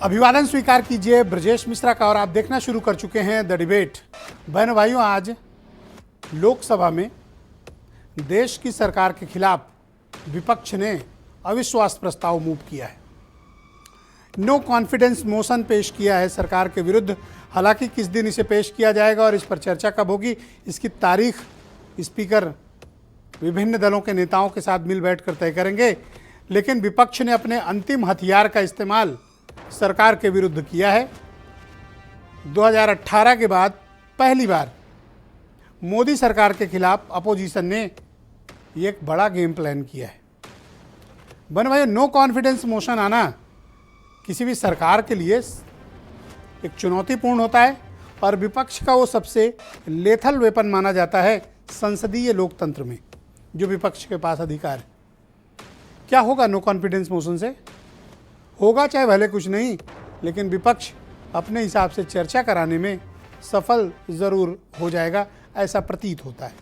अभिवादन स्वीकार कीजिए ब्रजेश मिश्रा का और आप देखना शुरू कर चुके हैं द डिबेट। बहनों भाइयों, आज लोकसभा में देश की सरकार के खिलाफ विपक्ष ने अविश्वास प्रस्ताव मूव किया है। नो कॉन्फिडेंस मोशन पेश किया है सरकार के विरुद्ध। हालांकि किस दिन इसे पेश किया जाएगा और इस पर चर्चा कब होगी, इसकी तारीख स्पीकर विभिन्न दलों के नेताओं के साथ मिल बैठकर तय करेंगे। लेकिन विपक्ष ने अपने अंतिम हथियार का इस्तेमाल सरकार के विरुद्ध किया है। 2018 के बाद पहली बार मोदी सरकार के खिलाफ अपोजिशन ने एक बड़ा गेम प्लान किया है। बन भाई, नो कॉन्फिडेंस मोशन आना किसी भी सरकार के लिए एक चुनौतीपूर्ण होता है और विपक्ष का वो सबसे लेथल वेपन माना जाता है संसदीय लोकतंत्र में, जो विपक्ष के पास अधिकार है। क्या होगा नो कॉन्फिडेंस मोशन से? होगा चाहे भले कुछ नहीं, लेकिन विपक्ष अपने हिसाब से चर्चा कराने में सफल ज़रूर हो जाएगा, ऐसा प्रतीत होता है।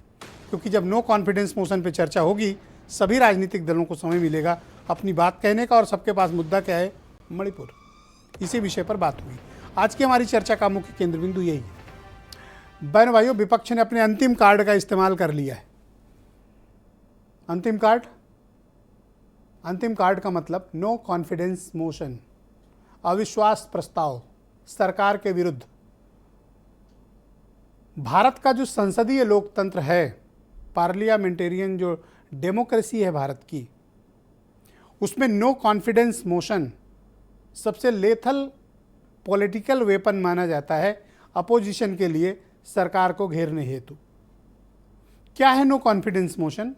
क्योंकि जब नो कॉन्फिडेंस मोशन पे चर्चा होगी, सभी राजनीतिक दलों को समय मिलेगा अपनी बात कहने का। और सबके पास मुद्दा क्या है? मणिपुर। इसी विषय पर बात हुई। आज की हमारी चर्चा का मुख्य केंद्र बिंदु यही है। बहन भाइयों, विपक्ष ने अपने अंतिम कार्ड का इस्तेमाल कर लिया है। अंतिम कार्ड का मतलब नो कॉन्फिडेंस मोशन, अविश्वास प्रस्ताव सरकार के विरुद्ध। भारत का जो संसदीय लोकतंत्र है, पार्लियामेंटेरियन जो डेमोक्रेसी है भारत की, उसमें नो कॉन्फिडेंस मोशन सबसे लेथल पॉलिटिकल वेपन माना जाता है अपोजिशन के लिए सरकार को घेरने हेतु। क्या है नो कॉन्फिडेंस मोशन?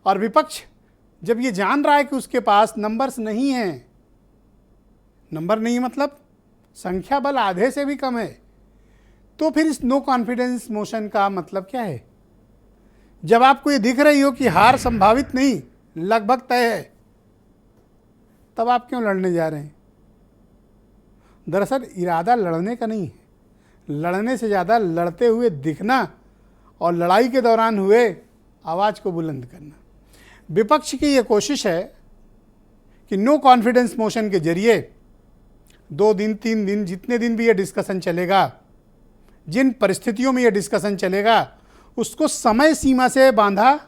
और विपक्ष जब ये जान रहा है कि उसके पास नंबर्स नहीं हैं, नंबर नहीं मतलब संख्या बल आधे से भी कम है, तो फिर इस नो कॉन्फिडेंस मोशन का मतलब क्या है? जब आपको ये दिख रही हो कि हार संभावित नहीं, लगभग तय है, तब आप क्यों लड़ने जा रहे हैं? दरअसल इरादा लड़ने का नहीं है, लड़ने से ज़्यादा लड़ते हुए दिखना और लड़ाई के दौरान हुए आवाज़ को बुलंद करना। विपक्ष की ये कोशिश है कि नो कॉन्फिडेंस मोशन के जरिए 2 दिन 3 दिन जितने दिन भी ये डिस्कशन चलेगा, जिन परिस्थितियों में ये डिस्कशन चलेगा, उसको समय सीमा से बांधा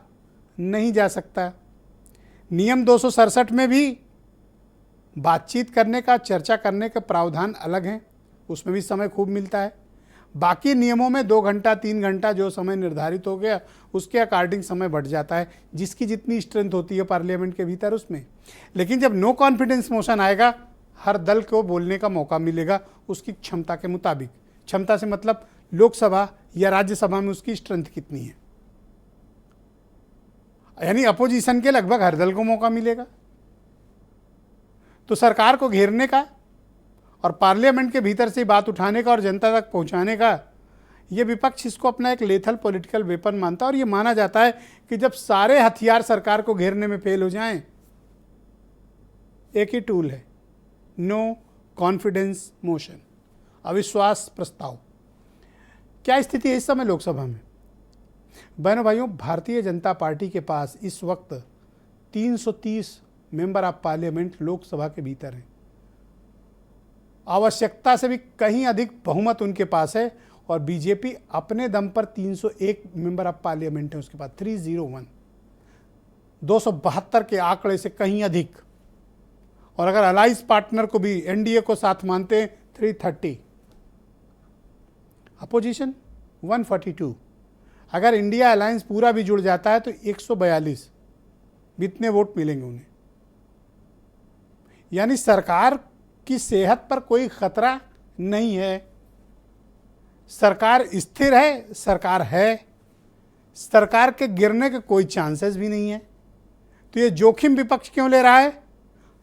नहीं जा सकता। नियम 267 में भी बातचीत करने का, चर्चा करने का प्रावधान अलग है, उसमें भी समय खूब मिलता है। बाकी नियमों में 2 घंटा 3 घंटा जो समय निर्धारित हो गया, उसके अकॉर्डिंग समय बढ़ जाता है, जिसकी जितनी स्ट्रेंथ होती है पार्लियामेंट के भीतर उसमें। लेकिन जब नो कॉन्फिडेंस मोशन आएगा, हर दल को बोलने का मौका मिलेगा उसकी क्षमता के मुताबिक। क्षमता से मतलब लोकसभा या राज्यसभा में उसकी स्ट्रेंथ कितनी है, यानी अपोजिशन के लगभग हर दल को मौका मिलेगा। तो सरकार को घेरने का और पार्लियामेंट के भीतर से बात उठाने का और जनता तक पहुंचाने का, ये विपक्ष इसको अपना एक लेथल पॉलिटिकल वेपन मानता है। और ये माना जाता है कि जब सारे हथियार सरकार को घेरने में फेल हो जाएं, एक ही टूल है, नो कॉन्फिडेंस मोशन, अविश्वास प्रस्ताव। क्या स्थिति है इस समय लोकसभा में? बहनों भाइयों, भारतीय जनता पार्टी के पास इस वक्त 330 मेंबर ऑफ पार्लियामेंट लोकसभा के भीतर हैं। आवश्यकता से भी कहीं अधिक बहुमत उनके पास है। और बीजेपी अपने दम पर 301 मेंबर ऑफ पार्लियामेंट है उसके पास, 301, 272 के आंकड़े से कहीं अधिक। और अगर अलाइंस पार्टनर को भी, एनडीए को साथ मानते हैं, 330। अपोजिशन 142। अगर इंडिया अलायंस पूरा भी जुड़ जाता है तो 142 इतने वोट मिलेंगे उन्हें। यानी सरकार की सेहत पर कोई खतरा नहीं है। सरकार स्थिर है, सरकार है, सरकार के गिरने के कोई चांसेस भी नहीं है। तो ये जोखिम विपक्ष क्यों ले रहा है?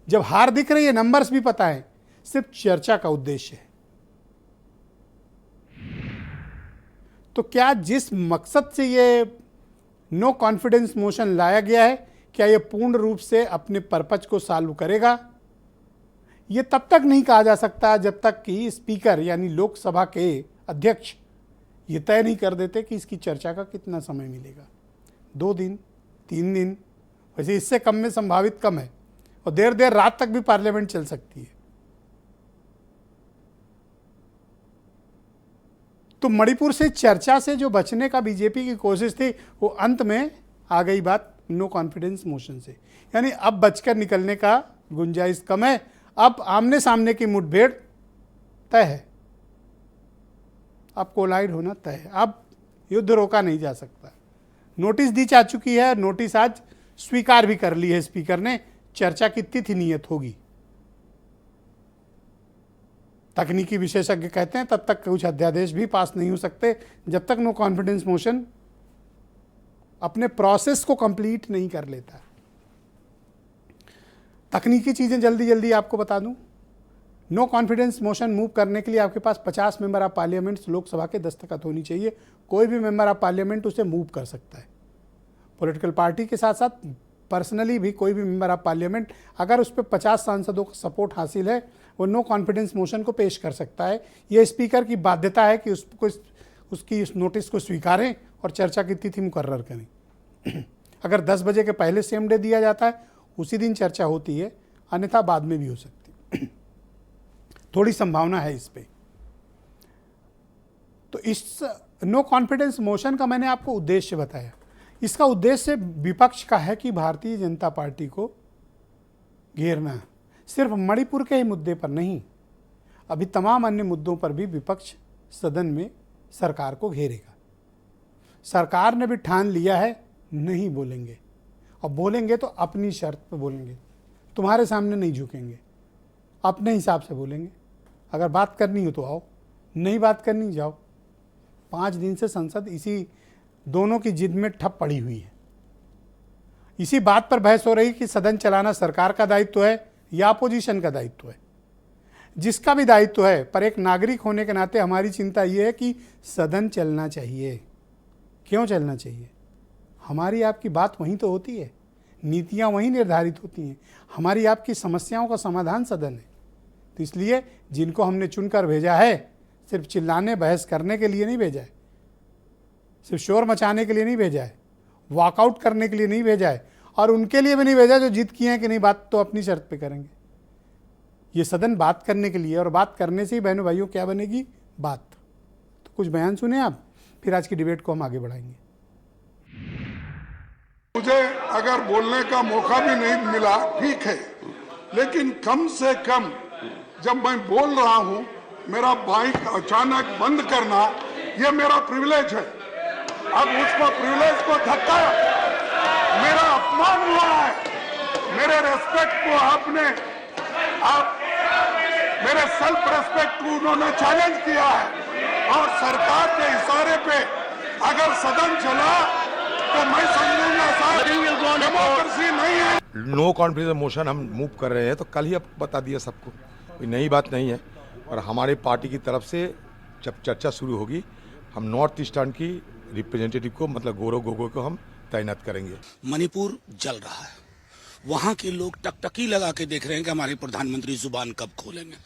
जब हार दिख रही है, नंबर्स भी पता है, सिर्फ चर्चा का उद्देश्य है। तो क्या जिस मकसद से ये नो कॉन्फिडेंस मोशन लाया गया है, क्या ये पूर्ण रूप से अपने पर्पज को सॉल्व करेगा? ये तब तक नहीं कहा जा सकता जब तक कि स्पीकर यानी लोकसभा के अध्यक्ष ये तय नहीं कर देते कि इसकी चर्चा का कितना समय मिलेगा। 2 दिन 3 दिन, वैसे इससे कम में संभावित कम है। और देर देर रात तक भी पार्लियामेंट चल सकती है। तो मणिपुर से चर्चा से जो बचने का बीजेपी की कोशिश थी वो अंत में आ गई बात नो कॉन्फिडेंस मोशन से, यानी अब बचकर निकलने का गुंजाइश कम है। अब आमने सामने की मुठभेड़ तय है, अब कोलाइड होना तय है, अब युद्ध रोका नहीं जा सकता। नोटिस दी जा चुकी है, नोटिस आज स्वीकार भी कर ली है स्पीकर ने। चर्चा की तिथि नियत होगी। तकनीकी विशेषज्ञ कहते हैं तब तक कुछ अध्यादेश भी पास नहीं हो सकते जब तक नो कॉन्फिडेंस मोशन अपने प्रोसेस को कंप्लीट नहीं कर लेता। तकनीकी चीजें जल्दी जल्दी आपको बता दूं। नो कॉन्फिडेंस मोशन मूव करने के लिए आपके पास 50 मेंबर ऑफ पार्लियामेंट लोकसभा के दस्तखत होनी चाहिए। कोई भी मेंबर ऑफ पार्लियामेंट उसे मूव कर सकता है। पॉलिटिकल पार्टी के साथ साथ पर्सनली भी कोई भी मेंबर ऑफ पार्लियामेंट अगर उस पर 50 सांसदों का सपोर्ट हासिल है वो नो कॉन्फिडेंस मोशन को पेश कर सकता है। यह स्पीकर की बाध्यता है कि उसकी इस नोटिस को स्वीकारें और चर्चा की तिथि मुकर्रर करें। अगर 10 बजे के पहले सेम डे दिया जाता है उसी दिन चर्चा होती है, अन्यथा बाद में भी हो सकती है। थोड़ी संभावना है इस पे। तो इस नो कॉन्फिडेंस मोशन का मैंने आपको उद्देश्य बताया। इसका उद्देश्य विपक्ष का है कि भारतीय जनता पार्टी को घेरना, सिर्फ मणिपुर के ही मुद्दे पर नहीं, अभी तमाम अन्य मुद्दों पर भी विपक्ष सदन में सरकार को घेरेगा। सरकार ने भी ठान लिया है नहीं बोलेंगे, और बोलेंगे तो अपनी शर्त पे बोलेंगे, तुम्हारे सामने नहीं झुकेंगे, अपने हिसाब से बोलेंगे। अगर बात करनी हो तो आओ, नहीं बात करनी जाओ। 5 दिन से संसद इसी दोनों की जिद में ठप पड़ी हुई है। इसी बात पर बहस हो रही कि सदन चलाना सरकार का दायित्व है या अपोजिशन का दायित्व है। जिसका भी दायित्व है, पर एक नागरिक होने के नाते हमारी चिंता यह है कि सदन चलना चाहिए। क्यों चलना चाहिए? हमारी आपकी बात वहीं तो होती है, नीतियां वहीं निर्धारित होती हैं। हमारी आपकी समस्याओं का समाधान सदन है। तो इसलिए जिनको हमने चुनकर भेजा है सिर्फ चिल्लाने बहस करने के लिए नहीं भेजा है, सिर्फ शोर मचाने के लिए नहीं भेजा है, वॉकआउट करने के लिए नहीं भेजा है, और उनके लिए भी नहीं भेजा जो जिद किए हैं कि नहीं बात तो अपनी शर्त पे करेंगे। ये सदन बात करने के लिए, और बात करने से ही बहनों भाइयों क्या बनेगी बात। तो कुछ बयान सुने आप, फिर आज की डिबेट को हम आगे बढ़ाएंगे। मुझे अगर बोलने का मौका भी नहीं मिला ठीक है, लेकिन कम से कम जब मैं बोल रहा हूं मेरा माइक अचानक बंद करना यह मेरा प्रिविलेज है। अब उसको प्रिविलेज को धक्का, मेरा अपमान हुआ है। मेरे रेस्पेक्ट को आप मेरे सेल्फ रेस्पेक्ट को उन्होंने चैलेंज किया है, और सरकार के इशारे पे अगर सदन चला तो मैं समझूंगा साहब डेमोक्रेसी नहीं है। नो कॉन्फिडेंस मोशन हम मूव कर रहे हैं, तो कल ही अब बता दिया सबको, कोई नई बात नहीं है। और हमारे पार्टी की तरफ से जब चर्चा शुरू होगी हम नॉर्थ ईस्टर्न की रिप्रेजेंटेटिव को, मतलब गौरव गोगोई को हम तैनात करेंगे। मणिपुर जल रहा है, वहां के लोग टकटकी लगा के देख रहे हैं कि हमारे प्रधानमंत्री जुबान कब खोलेंगे।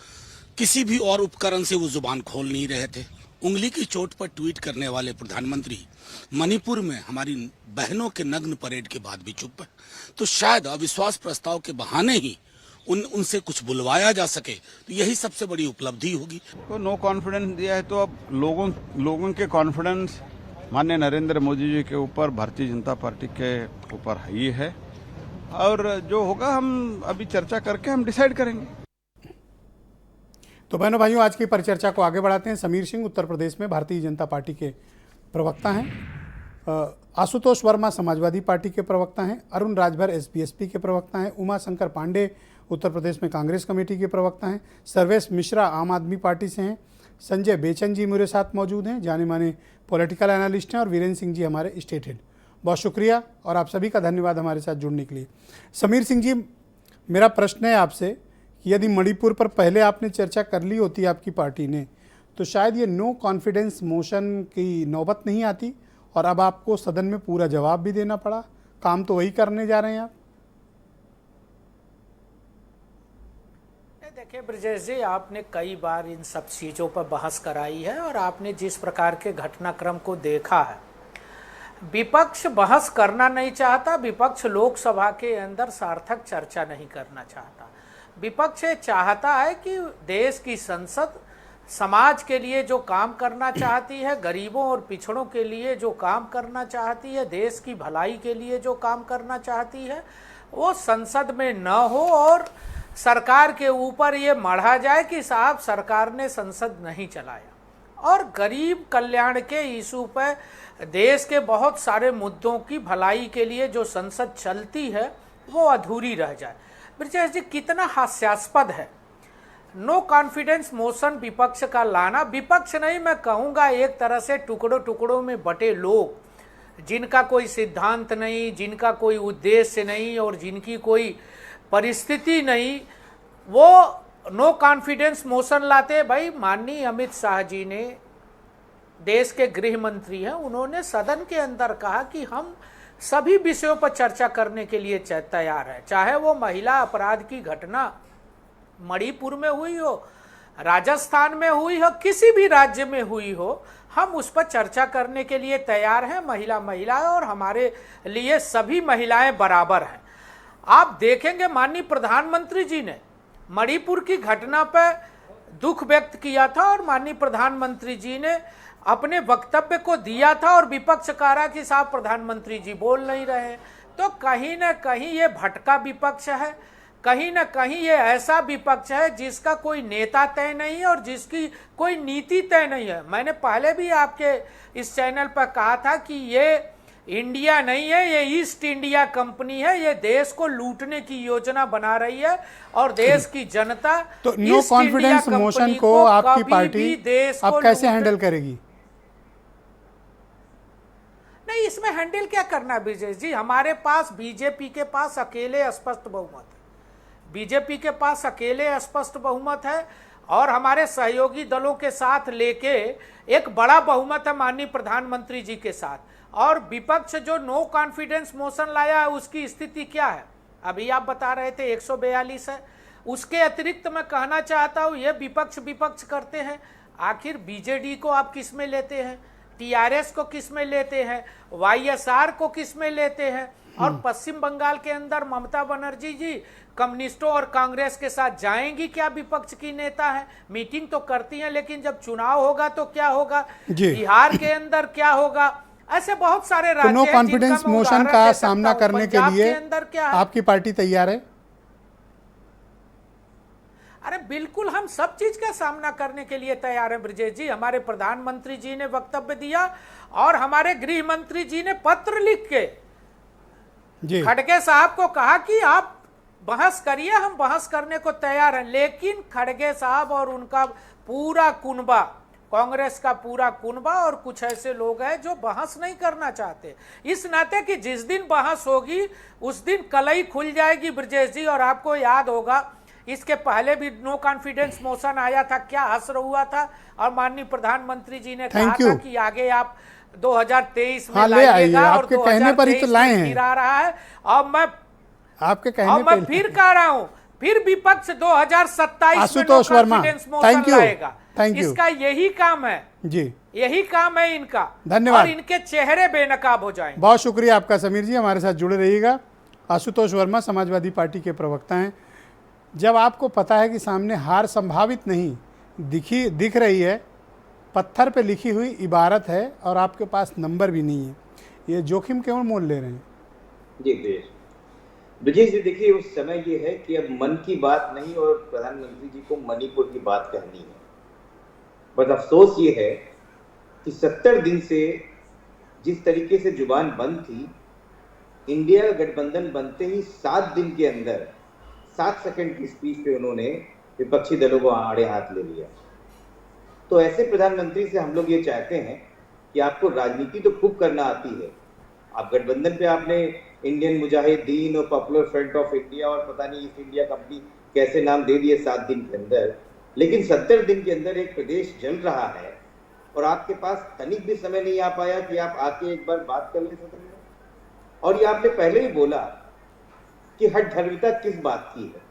किसी भी और उपकरण से वो जुबान खोल नहीं रहे थे। उंगली की चोट पर ट्वीट करने वाले प्रधानमंत्री मणिपुर में हमारी बहनों के नग्न परेड के बाद भी चुप है। तो शायद अविश्वास प्रस्ताव के बहाने ही उनसे कुछ बुलवाया जा सके, तो यही सबसे बड़ी उपलब्धि होगी। तो नो कॉन्फिडेंस दिया है, तो अब लोगों के कॉन्फिडेंस माननीय नरेंद्र मोदी जी के ऊपर, भारतीय जनता पार्टी के ऊपर ही है, और जो होगा हम अभी चर्चा करके हम डिसाइड करेंगे। तो बहनों भाइयों, आज की परिचर्चा को आगे बढ़ाते हैं। समीर सिंह उत्तर प्रदेश में भारतीय जनता पार्टी के प्रवक्ता हैं, आशुतोष वर्मा समाजवादी पार्टी के प्रवक्ता हैं, अरुण राजभर एसपीएसपी के प्रवक्ता हैं, उमा शंकर पांडे उत्तर प्रदेश में कांग्रेस कमेटी के प्रवक्ता हैं, सर्वेश मिश्रा आम आदमी पार्टी से हैं, संजय बेचन जी मेरे साथ मौजूद हैं, जाने माने पॉलिटिकल एनालिस्ट हैं, और वीरेंद्र सिंह जी हमारे स्टेट हेड। बहुत शुक्रिया और आप सभी का धन्यवाद हमारे साथ जुड़ने के लिए। समीर सिंह जी, मेरा प्रश्न है आपसे कि यदि मणिपुर पर पहले आपने चर्चा कर ली होती आपकी पार्टी ने, तो शायद ये नो कॉन्फिडेंस मोशन की नौबत नहीं आती, और अब आपको सदन में पूरा जवाब भी देना पड़ा। काम तो वही करने जा रहे हैं आप। देखिए ब्रजेश जी, आपने कई बार इन सब चीज़ों पर बहस कराई है, और आपने जिस प्रकार के घटनाक्रम को देखा है, विपक्ष बहस करना नहीं चाहता, विपक्ष लोकसभा के अंदर सार्थक चर्चा नहीं करना चाहता। विपक्ष चाहता है कि देश की संसद समाज के लिए जो काम करना चाहती है, गरीबों और पिछड़ों के लिए जो काम करना चाहती है, देश की भलाई के लिए जो काम करना चाहती है, वो संसद में न हो और सरकार के ऊपर ये मढ़ा जाए कि साहब सरकार ने संसद नहीं चलाया। और गरीब कल्याण के इशू पर देश के बहुत सारे मुद्दों की भलाई के लिए जो संसद चलती है वो अधूरी रह जाए। ब्रिजेश जी, कितना हास्यास्पद है। नो कॉन्फिडेंस मोशन विपक्ष का लाना, विपक्ष नहीं मैं कहूँगा, एक तरह से टुकड़ों टुकड़ों में बटे लोग जिनका कोई सिद्धांत नहीं, जिनका कोई उद्देश्य नहीं और जिनकी कोई परिस्थिति नहीं, वो नो कॉन्फिडेंस मोशन लाते। भाई माननीय अमित शाह जी ने, देश के गृह मंत्री हैं, उन्होंने सदन के अंदर कहा कि हम सभी विषयों पर चर्चा करने के लिए तैयार हैं, चाहे वो महिला अपराध की घटना मणिपुर में हुई हो, राजस्थान में हुई हो, किसी भी राज्य में हुई हो, हम उस पर चर्चा करने के लिए तैयार हैं। महिला है और हमारे लिए सभी महिलाएं बराबर हैं। आप देखेंगे माननीय प्रधानमंत्री जी ने मणिपुर की घटना पर दुख व्यक्त किया था और माननीय प्रधानमंत्री जी ने अपने वक्तव्य को दिया था और विपक्ष कह रहा कि साहब प्रधानमंत्री जी बोल नहीं रहे। तो कहीं ना कहीं ये भटका विपक्ष है, कहीं ना कहीं ये ऐसा विपक्ष है जिसका कोई नेता तय नहीं है और जिसकी कोई नीति तय नहीं है। मैंने पहले भी आपके इस चैनल पर कहा था कि ये इंडिया नहीं है, ये ईस्ट इंडिया कंपनी है, ये देश को लूटने की योजना बना रही है और देश की जनता तो नो कॉन्फिडेंस मोशन को आपकी पार्टी अब कैसे हैंडल करेगी? नहीं, इसमें हैंडल क्या करना ब्रिजेश जी, हमारे पास बीजेपी के पास अकेले स्पष्ट बहुमत है, बीजेपी के पास अकेले स्पष्ट बहुमत है और हमारे सहयोगी दलों के साथ लेके एक बड़ा बहुमत है माननीय प्रधानमंत्री जी के साथ। और विपक्ष जो नो कॉन्फिडेंस मोशन लाया है उसकी स्थिति क्या है, अभी आप बता रहे थे 142 है। उसके अतिरिक्त मैं कहना चाहता हूँ ये विपक्ष करते हैं, आखिर बीजेडी को आप किस में लेते हैं, टीआरएस को किस में लेते हैं, वाईएसआर को किस में लेते हैं। और पश्चिम बंगाल के अंदर ममता बनर्जी जी कम्युनिस्टों और कांग्रेस के साथ जाएंगी क्या? विपक्ष की नेता है, मीटिंग तो करती हैं, लेकिन जब चुनाव होगा तो क्या होगा, बिहार के अंदर क्या होगा, ऐसे बहुत सारे राज्य हैं। नो कॉन्फिडेंस मोशन का सामना करने के लिए आपकी पार्टी तैयार है? अरे बिल्कुल, हम सब चीज का सामना करने के लिए तैयार हैं ब्रिजेश जी। हमारे प्रधानमंत्री जी ने वक्तव्य दिया और हमारे गृह मंत्री जी ने पत्र लिख के खड़गे साहब को कहा कि आप बहस करिए, हम बहस करने को तैयार हैं। लेकिन खड़गे साहब और उनका पूरा कुनबा, कांग्रेस का पूरा कुनबा और कुछ ऐसे लोग हैं जो बहस नहीं करना चाहते, इस नाते कि जिस दिन बहस होगी उस दिन कलई खुल जाएगी ब्रिजेश जी। और आपको याद होगा इसके पहले भी नो कॉन्फिडेंस मोशन आया था, क्या असर हुआ था, और माननीय प्रधानमंत्री जी ने कहा था कि आगे आप 2023 में लाइएगा और 2023 में गिरा रहा है। और मैं आपके कहने पे फिर कह रहा हूं, फिर विपक्ष 2027 में नो कॉन्फिडेंस मोशन लाएगा। इसका यही काम है जी, यही काम है इनका। धन्यवाद। और इनके चेहरे बेनकाब हो जाएंगे। बहुत शुक्रिया आपका समीर जी, हमारे साथ जुड़े रहिएगा। आशुतोष वर्मा समाजवादी पार्टी के प्रवक्ता हैं। जब आपको पता है कि सामने हार संभावित नहीं दिख रही है, पत्थर पे लिखी हुई इबारत है और आपके पास नंबर भी नहीं है, ये जोखिम क्यों मोल ले रहे हैं? जी ब्रिजेश जी, देखिए उस समय ये है कि अब मन की बात नहीं और प्रधानमंत्री जी को मणिपुर की बात कहनी है। बस अफसोस ये है कि 70 दिन से जिस तरीके से जुबान बंद थी, इंडिया गठबंधन बनते ही 7 दिन के अंदर 7 सेकंड की स्पीच पे उन्होंने विपक्षी दलों को आड़े हाथ ले लिया। तो ऐसे प्रधानमंत्री से हम लोग ये चाहते हैं कि आपको राजनीति तो खूब करना आती है, आप गठबंधन पे आपने इंडियन मुजाहिदीन और पॉपुलर फ्रंट ऑफ इंडिया और पता नहीं ईस्ट इंडिया कंपनी कैसे नाम दे दिए 7 दिन के अंदर, लेकिन 70 दिन के अंदर एक प्रदेश जल रहा है और आपके पास तनिक भी समय नहीं आ पाया कि आप आके एक बार बात कर ले सदन में। और ये आपने पहले ही बोला कि हठधर्मिता किस बात की है,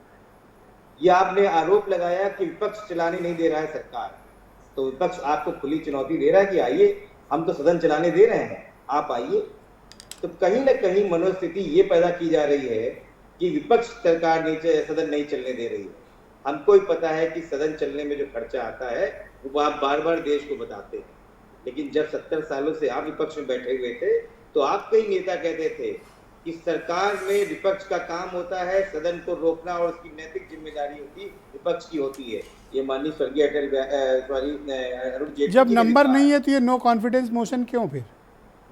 यह आपने आरोप लगाया कि विपक्ष चलाने नहीं दे रहा है सरकार, तो विपक्ष आपको खुली चुनौती दे रहा है कि आइए, हम तो सदन चलाने दे रहे हैं, आप आइए। तो कहीं ना कहीं मनोस्थिति ये पैदा की जा रही है कि विपक्ष सरकार सदन नहीं चलने दे रही है। हमको ही पता है कि सदन चलने में जो खर्चा आता है वो आप बार बार देश को बताते हैं। लेकिन जब 70 सालों से आप विपक्ष में बैठे हुए थे तो आपके ही नेता कहते थे कि सरकार में विपक्ष का काम होता है सदन को रोकना और उसकी नैतिक जिम्मेदारी होती विपक्ष की होती है। ये माननीय स्वर्गीय अरुण जेटली जब नंबर नहीं है तो ये नो कॉन्फिडेंस मोशन क्यों फिर?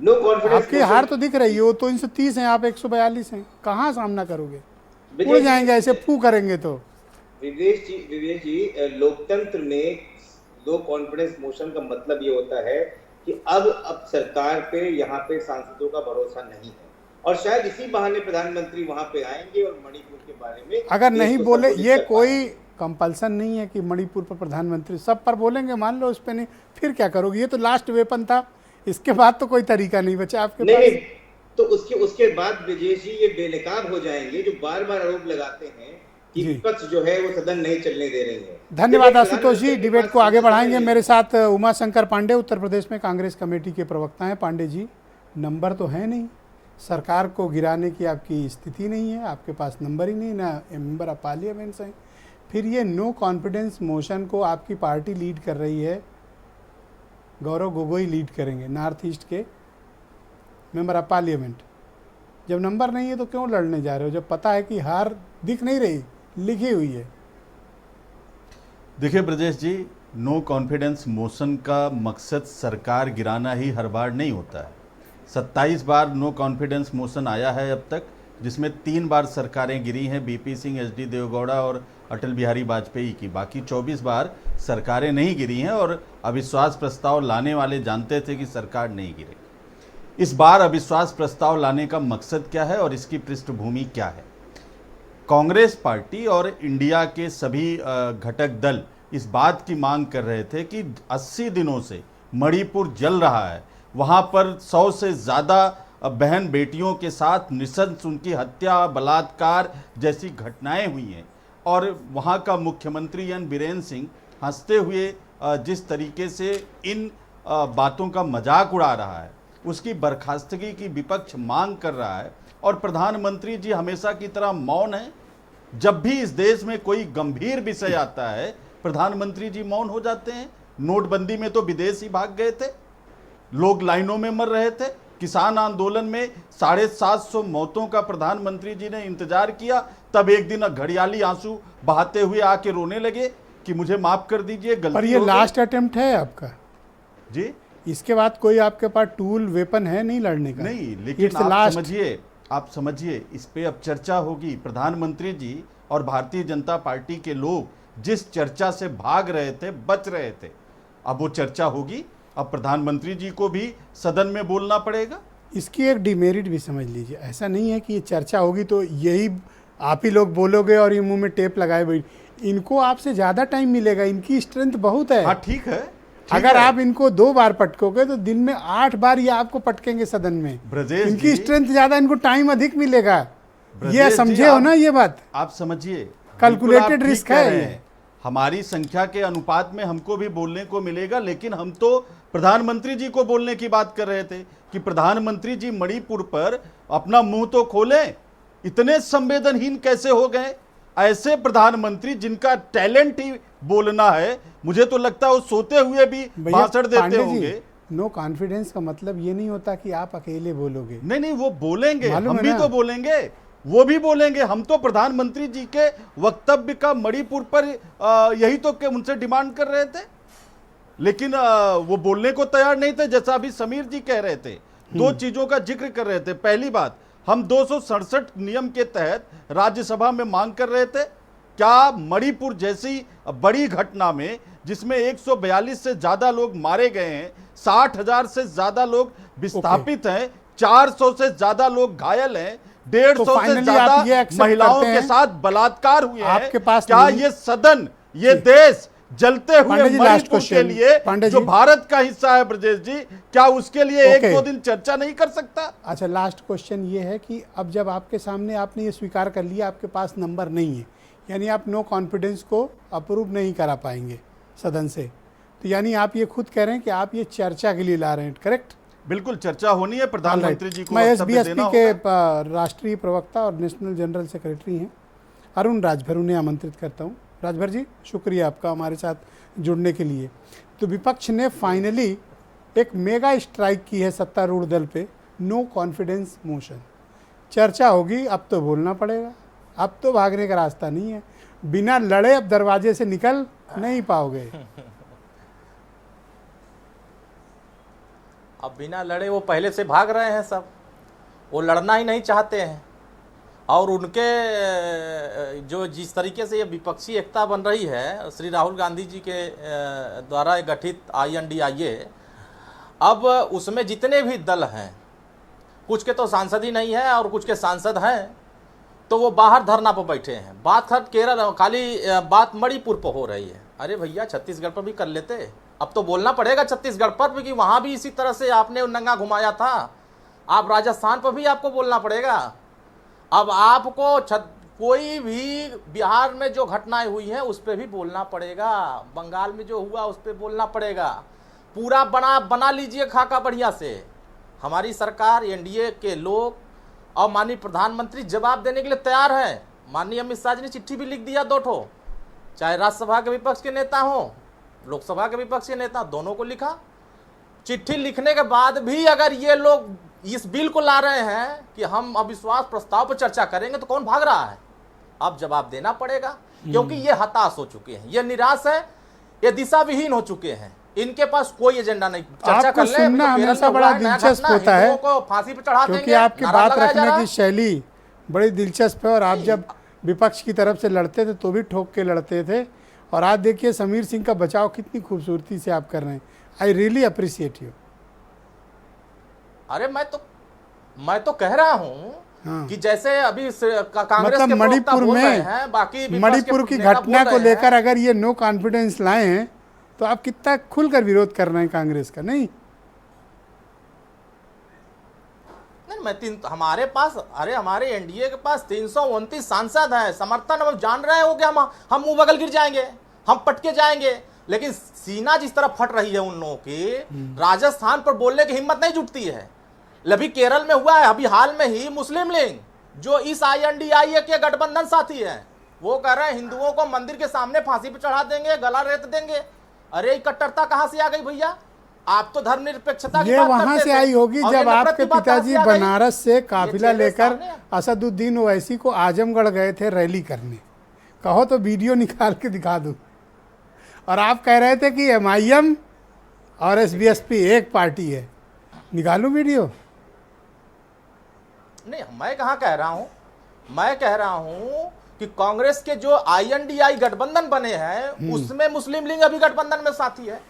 नो कॉन्फिडेंस आपकी हार तो दिख रही है, वो तो 330 हैं, आप 142 हैं, कहाँ सामना करोगे? उड़ जाएंगे ऐसे फू करेंगे तो। विवेश जी लोकतंत्र में लो कॉन्फिडेंस मोशन का मतलब ये होता है कि अब सरकार पे यहाँ पे सांसदों का भरोसा नहीं है और शायद इसी बहाने प्रधानमंत्री वहां पे आएंगे और मणिपुर के बारे में अगर नहीं बोले, ये कोई कंपल्सन नहीं है कि मणिपुर पर प्रधानमंत्री सब पर बोलेंगे, मान लो उस पर नहीं, फिर क्या करोगे? ये तो लास्ट वेपन था, इसके बाद तो कोई तरीका नहीं बचा आपके पास। नहीं तो उसके बाद ब्रजेश जी ये बेनकाब हो जाएंगे जो बार बार आरोप लगाते हैं कि विपक्ष जो है वो सदन नहीं चलने दे रही है। धन्यवाद आशुतोष जी, डिबेट को आगे बढ़ाएंगे। मेरे साथ उमा शंकर पांडे, उत्तर प्रदेश में कांग्रेस कमेटी के प्रवक्ता हैं। पांडे जी, नंबर तो है नहीं, सरकार को गिराने की आपकी स्थिति नहीं है, आपके पास नंबर ही नहीं, ना मेंबर ऑफ पार्लियामेंट्स हैं, फिर ये नो कॉन्फिडेंस मोशन को आपकी पार्टी लीड कर रही है, गौरव गोगोई लीड करेंगे, नॉर्थ ईस्ट के मेंबर ऑफ पार्लियामेंट। जब नंबर नहीं है तो क्यों लड़ने जा रहे हो, जब पता है कि हार दिख नहीं रही, लिखी हुई है? देखिए ब्रजेश जी, नो कॉन्फिडेंस मोशन का मकसद सरकार गिराना ही हर बार नहीं होता है। 27 बार नो कॉन्फिडेंस मोशन आया है अब तक, जिसमें 3 बार सरकारें गिरी हैं, बीपी सिंह, एचडी देवगौड़ा और अटल बिहारी वाजपेयी की। बाकी 24 बार सरकारें नहीं गिरी हैं और अविश्वास प्रस्ताव लाने वाले जानते थे कि सरकार नहीं गिरेगी। इस बार अविश्वास प्रस्ताव लाने का मकसद क्या है और इसकी पृष्ठभूमि क्या है? कांग्रेस पार्टी और इंडिया के सभी घटक दल इस बात की मांग कर रहे थे कि 80 दिनों से मणिपुर जल रहा है, वहाँ पर 100 से ज़्यादा बहन बेटियों के साथ नृशंस उनकी हत्या, बलात्कार जैसी घटनाएं हुई हैं और वहाँ का मुख्यमंत्री एन बीरेन सिंह हंसते हुए जिस तरीके से इन बातों का मजाक उड़ा रहा है, उसकी बर्खास्तगी की विपक्ष मांग कर रहा है और प्रधानमंत्री जी हमेशा की तरह मौन है। जब भी इस देश में कोई गंभीर विषय आता है, प्रधानमंत्री जी मौन हो जाते हैं। नोटबंदी में तो विदेश ही भाग गए थे, लोग लाइनों में मर रहे थे। किसान आंदोलन में 750 मौतों का प्रधानमंत्री जी ने इंतजार किया, तब एक दिन घड़ियाली आंसू बहाते हुए आके रोने लगे कि मुझे माफ कर दीजिए, गलती पर ये लास्ट अटेम्प्ट है आपका जी। इसके बाद कोई आपके पास टूल वेपन है नहीं लड़ने का? नहीं, लेकिन आप समझिए इस पे अब चर्चा होगी। प्रधानमंत्री जी और भारतीय जनता पार्टी के लोग जिस चर्चा से भाग रहे थे, बच रहे थे, अब वो चर्चा होगी। अब प्रधानमंत्री जी को भी सदन में बोलना पड़ेगा। इसकी एक डिमेरिट भी समझ लीजिए, ऐसा नहीं है कि ये चर्चा होगी तो यही आप ही लोग बोलोगे और ये मुंह में टेप लगाए बैठ, इनको आपसे ज़्यादा टाइम मिलेगा, इनकी स्ट्रेंथ बहुत है। हाँ ठीक है, अगर आप इनको 2 बार पटकोगे तो दिन में 8 बार ये आपको पटकेंगे सदन में। इनकी स्ट्रेंथ ज़्यादा, इनको टाइम अधिक मिलेगा, ये समझे हो ना? ये बात आप समझिए, कैलकुलेटेड रिस्क है। हमारी संख्या के अनुपात में हमको भी बोलने को मिलेगा, लेकिन हम तो प्रधानमंत्री जी को बोलने की बात कर रहे थे कि प्रधानमंत्री जी मणिपुर पर अपना मुंह तो खोलें। इतने संवेदनहीन कैसे हो गए? ऐसे प्रधानमंत्री जिनका टैलेंट ही बोलना है, मुझे तो लगता है वो सोते हुए भी भाषण देते होंगे। नो कॉन्फिडेंस का मतलब ये नहीं होता कि आप अकेले बोलोगे। नहीं, वो बोलेंगे, हम भी तो बोलेंगे, वो भी बोलेंगे। हम तो प्रधानमंत्री जी के वक्तव्य का मणिपुर पर यही तो उनसे डिमांड कर रहे थे, लेकिन वो बोलने को तैयार नहीं थे। जैसा अभी समीर जी कह रहे थे, 2 चीजों का जिक्र कर रहे थे। पहली बात, हम 267 नियम के तहत राज्यसभा में मांग कर रहे थे, क्या मणिपुर जैसी बड़ी घटना में जिसमें 142 से ज्यादा लोग मारे गए हैं, 60,000 से ज्यादा लोग विस्थापित हैं, 400 से ज्यादा लोग घायल हैं, 150 से ज्यादा महिलाओं के साथ बलात्कार हुए हैं, क्या ये सदन, ये देश जलते हुए मणिपुर के लिए जो भारत का हिस्सा है ब्रजेश जी, क्या उसके लिए 1-2 दिन चर्चा नहीं कर सकता? अच्छा, लास्ट क्वेश्चन ये है कि अब जब आपके सामने आपने ये स्वीकार कर लिया आपके पास नंबर नहीं है, यानी आप नो कॉन्फिडेंस को अप्रूव नहीं करा पाएंगे सदन से, तो यानी आप ये खुद कह रहे हैं कि आप ये चर्चा के लिए ला रहे हैं, करेक्ट? बिल्कुल, चर्चा होनी है, प्रधानमंत्री जी को मैं SBSP के राष्ट्रीय प्रवक्ता और नेशनल जनरल सेक्रेटरी हैं अरुण राजभर, उन्हें आमंत्रित करता हूँ। राजभर जी, शुक्रिया आपका हमारे साथ जुड़ने के लिए। तो विपक्ष ने फाइनली एक मेगा स्ट्राइक की है सत्तारूढ़ दल पे, नो कॉन्फिडेंस मोशन। चर्चा होगी, अब तो बोलना पड़ेगा, अब तो भागने का रास्ता नहीं है। बिना लड़े अब दरवाजे से निकल नहीं पाओगे। अब बिना लड़े वो पहले से भाग रहे हैं सब, वो लड़ना ही नहीं चाहते हैं। और उनके जो जिस तरीके से ये विपक्षी एकता बन रही है श्री राहुल गांधी जी के द्वारा गठित INDIA, अब उसमें जितने भी दल हैं, कुछ के तो सांसद ही नहीं है और कुछ के सांसद हैं, तो वो बाहर धरना पर बैठे हैं। बात हर केरल, खाली बात मणिपुर पर हो रही है। अरे भैया, छत्तीसगढ़ पर भी कर लेते। अब तो बोलना पड़ेगा छत्तीसगढ़ पर भी कि वहाँ भी इसी तरह से आपने नंगा घुमाया था। आप राजस्थान पर भी आपको बोलना पड़ेगा। अब आपको कोई भी बिहार में जो घटनाएं हुई हैं उस पर भी बोलना पड़ेगा, बंगाल में जो हुआ उस पर बोलना पड़ेगा। पूरा बना लीजिए खाका बढ़िया से। हमारी सरकार, NDA के लोग और माननीय प्रधानमंत्री जवाब देने के लिए तैयार हैं। माननीय अमित शाह जी ने चिट्ठी भी लिख दिया 2 ठो, चाहे राज्यसभा के विपक्ष के नेता हो, लोकसभा के विपक्ष के नेता, दोनों को लिखा। चिट्ठी लिखने के बाद भी अगर ये लोग इस बिल को ला रहे हैं कि हम अविश्वास प्रस्ताव पर चर्चा करेंगे, तो कौन भाग रहा है? अब जवाब देना पड़ेगा, क्योंकि ये हताश हो चुके हैं, ये निराश है, ये दिशा विहीन हो चुके हैं। इनके पास कोई एजेंडा नहीं। चर्चा कर ले, सुनना हमेशा बड़ा दिलचस्प होता है, को फांसी पे चढ़ा देंगे, क्योंकि आपकी बात रखने की शैली बड़ी दिलचस्प है। और आप जब विपक्ष की तरफ से लड़ते थे तो भी ठोक के लड़ते थे, और आज देखिए समीर सिंह का बचाव कितनी खूबसूरती से आप कर रहे हैं। I really appreciate you. अरे मैं तो कह रहा हूँ कि जैसे अभी कांग्रेस मतलब के मणिपुर बोल रहे में, हैं, बाकी मणिपुर की घटना को लेकर अगर ये नो कॉन्फिडेंस लाए हैं, तो आप कितना खुलकर विरोध कर रहे हैं कांग्रेस का? नहीं, हमारे पास, अरे हमारे NDA के पास 329 सांसद हैं, समर्थन हम जान रहे हो कि हम मुंह बगल गिर जाएंगे, हम पटके जाएंगे, लेकिन सीना जिस तरह फट रही है उन लोगों की, राजस्थान पर बोलने की हिम्मत नहीं जुटती है। अभी केरल में हुआ है, अभी हाल में ही मुस्लिम लीग जो इस INDIA के गठबंधन साथी हैं, वो कह रहे हैं हिंदुओं को मंदिर के सामने फांसी पे चढ़ा देंगे, गला रेत देंगे। अरे कट्टरता कहां से आ गई भैया? आप तो धर्मनिरपेक्षता की ये बात वहां करते से थे। आई होगी और जब ये आपके नफरत की बात कहां पिताजी से आ गई? बनारस से काफिला ये चेहरे लेकर सामने हैं। असदुद्दीन ओवैसी को आजमगढ़ गए थे रैली करने। कहो तो वीडियो निकाल के दिखा दूं। और आप कह रहे थे कि MIM और SBSP एक पार्टी है। निकालूं वीडियो? नहीं, मैं कहाँ कह रहा हूँ, मैं कह रहा हूँ कि कांग्रेस के जो INDI गठबंधन बने हैं उसमें मुस्लिम लीग अभी गठबंधन में साथी है,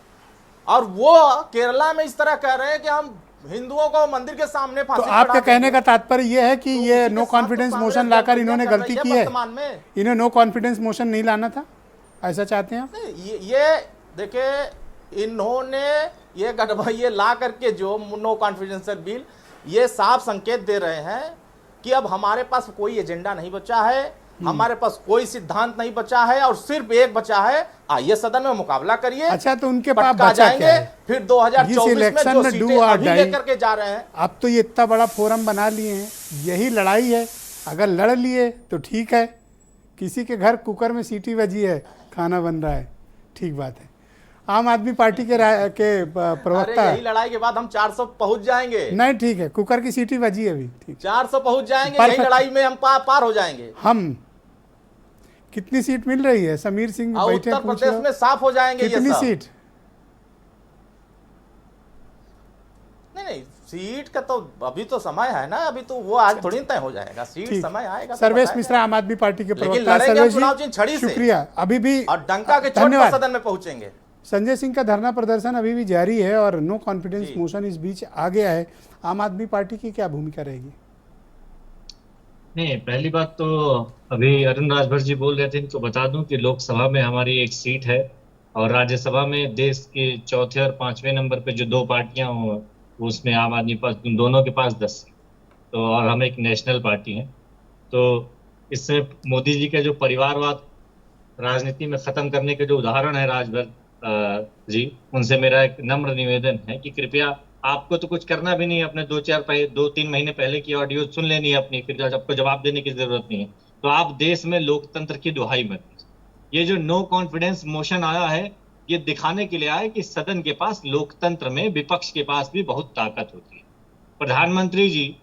और वो केरला में इस तरह कह रहे हैं कि हम हिंदुओं को मंदिर के सामने फांसी तो चढ़ा आपके कहने देंगे। का तात्पर्य यह है कि तो ये उसी के नो साथ कॉन्फिडेंस तो मोशन कांग्रेस लाकर इन्होंने गठबंधन गलती कर की रही है। वर्तमान में। इन्हें नो कॉन्फिडेंस मोशन नहीं लाना था, ऐसा चाहते हैं आप? नहीं, ये देखिए, इन्होंने ये ला करके जो नो कॉन्फिडेंस बिल, ये साफ संकेत दे रहे हैं कि अब हमारे पास कोई एजेंडा नहीं बचा है, हमारे पास कोई सिद्धांत नहीं बचा है, और सिर्फ एक बचा है, आइए सदन में मुकाबला करिए। अच्छा, तो उनके पास पटका बचा क्या जाएंगे, है? फिर 2024 में इलेक्शन जो में सीटें do or अभी die। लेकर के जा रहे हैं। अब तो ये इतना बड़ा फोरम बना लिए हैं, यही लड़ाई है। अगर लड़ लिए तो ठीक है, किसी के घर कुकर में सीटी बजी है, खाना बन रहा है, ठीक बात है। आम आदमी पार्टी के प्रवक्ता, अरे यही लड़ाई के बाद हम 400 पहुंच जाएंगे। नहीं ठीक है, कुकर की सीटी बजी है अभी, ठीक। 400 पहुंच जाएंगे, Perfect। यही लड़ाई में हम पार हो जाएंगे। हम कितनी सीट मिल रही है? समीर सिंह और बैठे उत्तर पूछ प्रदेश लो। में साफ हो जाएंगे ये कितनी सब। सीट? नहीं, सीट का तो अभी तो समय है ना, अभी तो वो आज थोड़ी तय हो जाएगा, सीट ठीक। समय आएगा तो सर्वेश बताया मिश्रा, आम आदमी पार्टी के लेकिन प्रवक्ता। लड़ेंगे हम सर्वेश चुनाव जी, चिन्ह छड़ी से। शुक्रिया। अभी भी और डंका के चोट पर धन्यवाद। सदन में पहुंचेंगे। संजय सिंह का धरना प्रदर्शन अभी भी जारी है और नो कॉन्फिडेंस मोशन इस बीच आ गया है। आम आदमी पार्टी की क्या भूमिका रहेगी? नहीं, पहली बात तो अभी अरुण राजभर जी बोल रहे थे, इनको बता दूं कि लोकसभा में हमारी एक सीट है, और राज्यसभा में देश के 4थे और 5वें नंबर पे जो 2 पार्टियां हो, उसमें आम आदमी पास, दोनों के पास 10 सीट, तो और हम एक नेशनल पार्टी हैं। तो इससे मोदी जी का जो परिवारवाद राजनीति में खत्म करने के जो उदाहरण है राजभर जी, उनसे मेरा एक नम्र निवेदन है कि कृपया, आपको तो कुछ करना भी नहीं है, अपने 2-3 महीने पहले की ऑडियो सुन लेनी है अपनी, फिर आपको जवाब देने की जरूरत नहीं है। तो आप देश में लोकतंत्र की दुहाई मत दीजिए, ये जो नो कॉन्फिडेंस मोशन आया है, ये दिखाने के लिए आया है कि सदन के पास, लोकतंत्र में विपक्ष के पास भी बहुत ताकत होती है। प्रधानमंत्री जी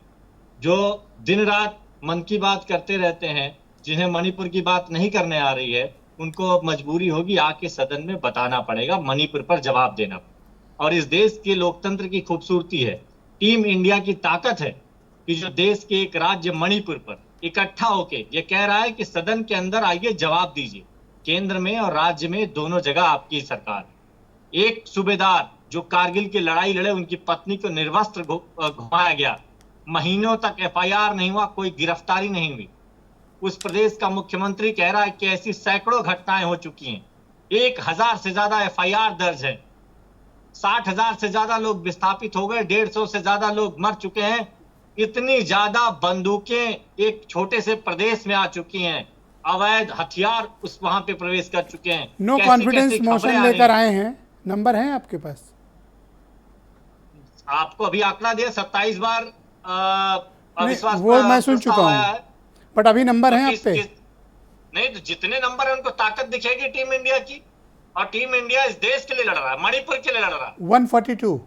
जो दिन रात मन की बात करते रहते हैं, जिन्हें मणिपुर की बात नहीं करने आ रही है, उनको अब मजबूरी होगी आके सदन में बताना पड़ेगा, मणिपुर पर जवाब देना पड़ेगा। और इस देश के लोकतंत्र की खूबसूरती है, टीम इंडिया की ताकत है कि जो देश के एक राज्य मणिपुर पर इकट्ठा होके ये कह रहा है कि सदन के अंदर आइए, जवाब दीजिए। केंद्र में और राज्य में दोनों जगह आपकी सरकार है। एक सूबेदार जो कारगिल की लड़ाई लड़े, उनकी पत्नी को निर्वस्त्र घुमाया गया, महीनों तक एफआईआर नहीं हुआ, कोई गिरफ्तारी नहीं हुई। उस प्रदेश का मुख्यमंत्री कह रहा है कि ऐसी सैकड़ों घटनाएं हो चुकी हैं, 1000 से ज्यादा एफआईआर दर्ज है, 60,000 से ज्यादा लोग विस्थापित हो गए, 150 से ज्यादा लोग मर चुके हैं। इतनी ज्यादा बंदूकें एक छोटे से प्रदेश में आ चुकी हैं, अवैध हथियार उस वहां पे प्रवेश कर चुके हैं। नो कॉन्फिडेंस मोशन लेकर आए हैं, नंबर है आपके पास? आपको अभी आंकड़ा दिया, 27 बार अविश्वास वो मैं सुन चुका हूँ, बट अभी नंबर है आप पे? नहीं, तो जितने नंबर है उनको ताकत दिखेगी टीम इंडिया की, और टीम इंडिया इस देश के लिए लड़ रहा है, मणिपुर के लिए लड़ रहा है। 142।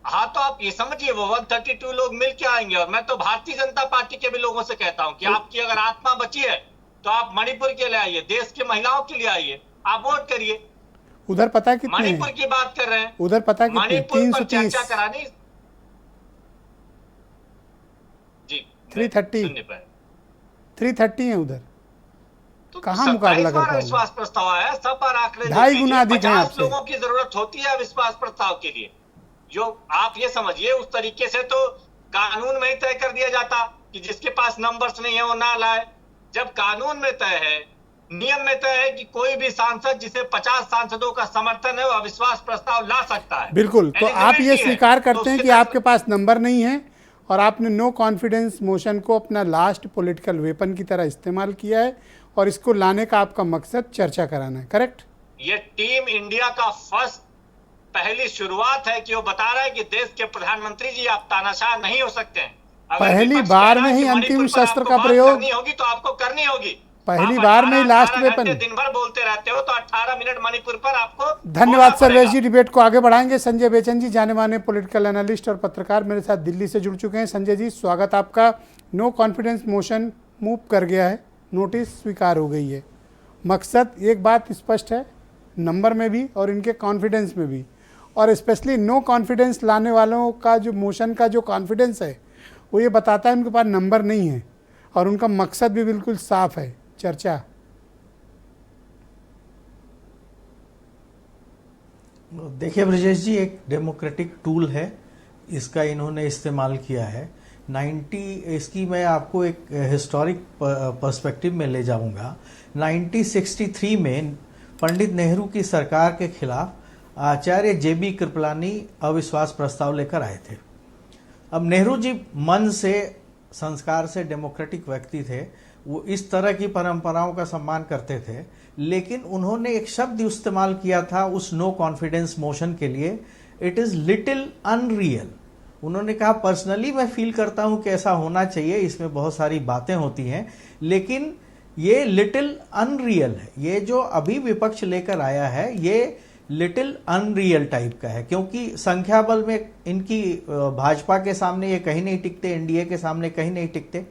हाँ, तो आप ये समझिए वो 132 लोग मिल के आएंगे। और मैं तो भारतीय जनता पार्टी के भी लोगों से कहता हूं कि आपकी अगर आत्मा बची है तो आप मणिपुर के लिए आइए, देश के महिलाओं के लिए आइए, आप वोट करिए। उधर पता है कितने? मणिपुर की बात कर रहे हैं, उधर पता है कितने? मणिपुर पर चर्चा करानी जी। 330 है उधर। तो कहाँ मुकाबला कर पाओगे? अविश्वास प्रस्ताव आया, सब पर आंकड़े 2.5 गुना अधिक है आपसे। लोगों की जरूरत होती है अविश्वास प्रस्ताव के लिए। जो आप ये समझिए, उस तरीके से तो कानून में ही तय कर दिया जाता कि जिसके पास नंबर्स नहीं है वो ना लाए। जब कानून में तय है, नियम में तय है कि कोई भी सांसद जिसे 50 सांसदों का समर्थन है वो अविश्वास प्रस्ताव ला सकता है। बिल्कुल। तो आप ये स्वीकार करते हैं कि आपके पास नंबर नहीं है और आपने नो कॉन्फिडेंस मोशन को अपना लास्ट पॉलिटिकल वेपन की तरह इस्तेमाल किया है और इसको लाने का आपका मकसद चर्चा कराना है, करेक्ट? ये टीम इंडिया का फर्स्ट पहली शुरुआत है कि वो बता रहा है कि देश के प्रधानमंत्री जी आप तानाशाह नहीं हो सकते हैं। पहली बार में ही अंतिम शस्त्र का प्रयोग करनी होगी तो आपको करनी होगी। पहली बार में ही लास्ट वेपन। दिन भर बोलते रहते हो तो 18 मिनट मणिपुर पर आपको। धन्यवाद सर्वेश जी। डिबेट को आगे बढ़ाएंगे। संजय बेचन जी, जाने माने पॉलिटिकल एनालिस्ट और पत्रकार, मेरे साथ दिल्ली से जुड़ चुके हैं। संजय जी, स्वागत आपका। नो कॉन्फिडेंस मोशन मूव कर गया है, नोटिस स्वीकार हो गई है। मकसद, एक बात स्पष्ट है, नंबर में भी और इनके कॉन्फिडेंस में भी, और स्पेशली नो कॉन्फिडेंस लाने वालों का जो मोशन का जो कॉन्फिडेंस है वो ये बताता है उनके पास नंबर नहीं है और उनका मकसद भी बिल्कुल साफ है, चर्चा। देखिए ब्रजेश जी, एक डेमोक्रेटिक टूल है, इसका इन्होंने इस्तेमाल किया है। इसकी मैं आपको एक हिस्टोरिक पर्सपेक्टिव में ले जाऊंगा। 1963 में पंडित नेहरू की सरकार के खिलाफ आचार्य JB कृपलानी अविश्वास प्रस्ताव लेकर आए थे। अब नेहरू जी मन से, संस्कार से डेमोक्रेटिक व्यक्ति थे, वो इस तरह की परंपराओं का सम्मान करते थे, लेकिन उन्होंने एक शब्द इस्तेमाल किया था उस नो कॉन्फिडेंस मोशन के लिए, इट इज लिटिल अनरियल। उन्होंने कहा पर्सनली मैं फील करता हूं कि ऐसा होना चाहिए, इसमें बहुत सारी बातें होती हैं, लेकिन ये लिटिल अनरियल है। ये जो अभी विपक्ष लेकर आया है ये लिटिल अनरियल टाइप का है, क्योंकि संख्या बल में इनकी भाजपा के सामने ये कहीं नहीं टिकते, एनडीए के सामने कहीं नहीं टिकते।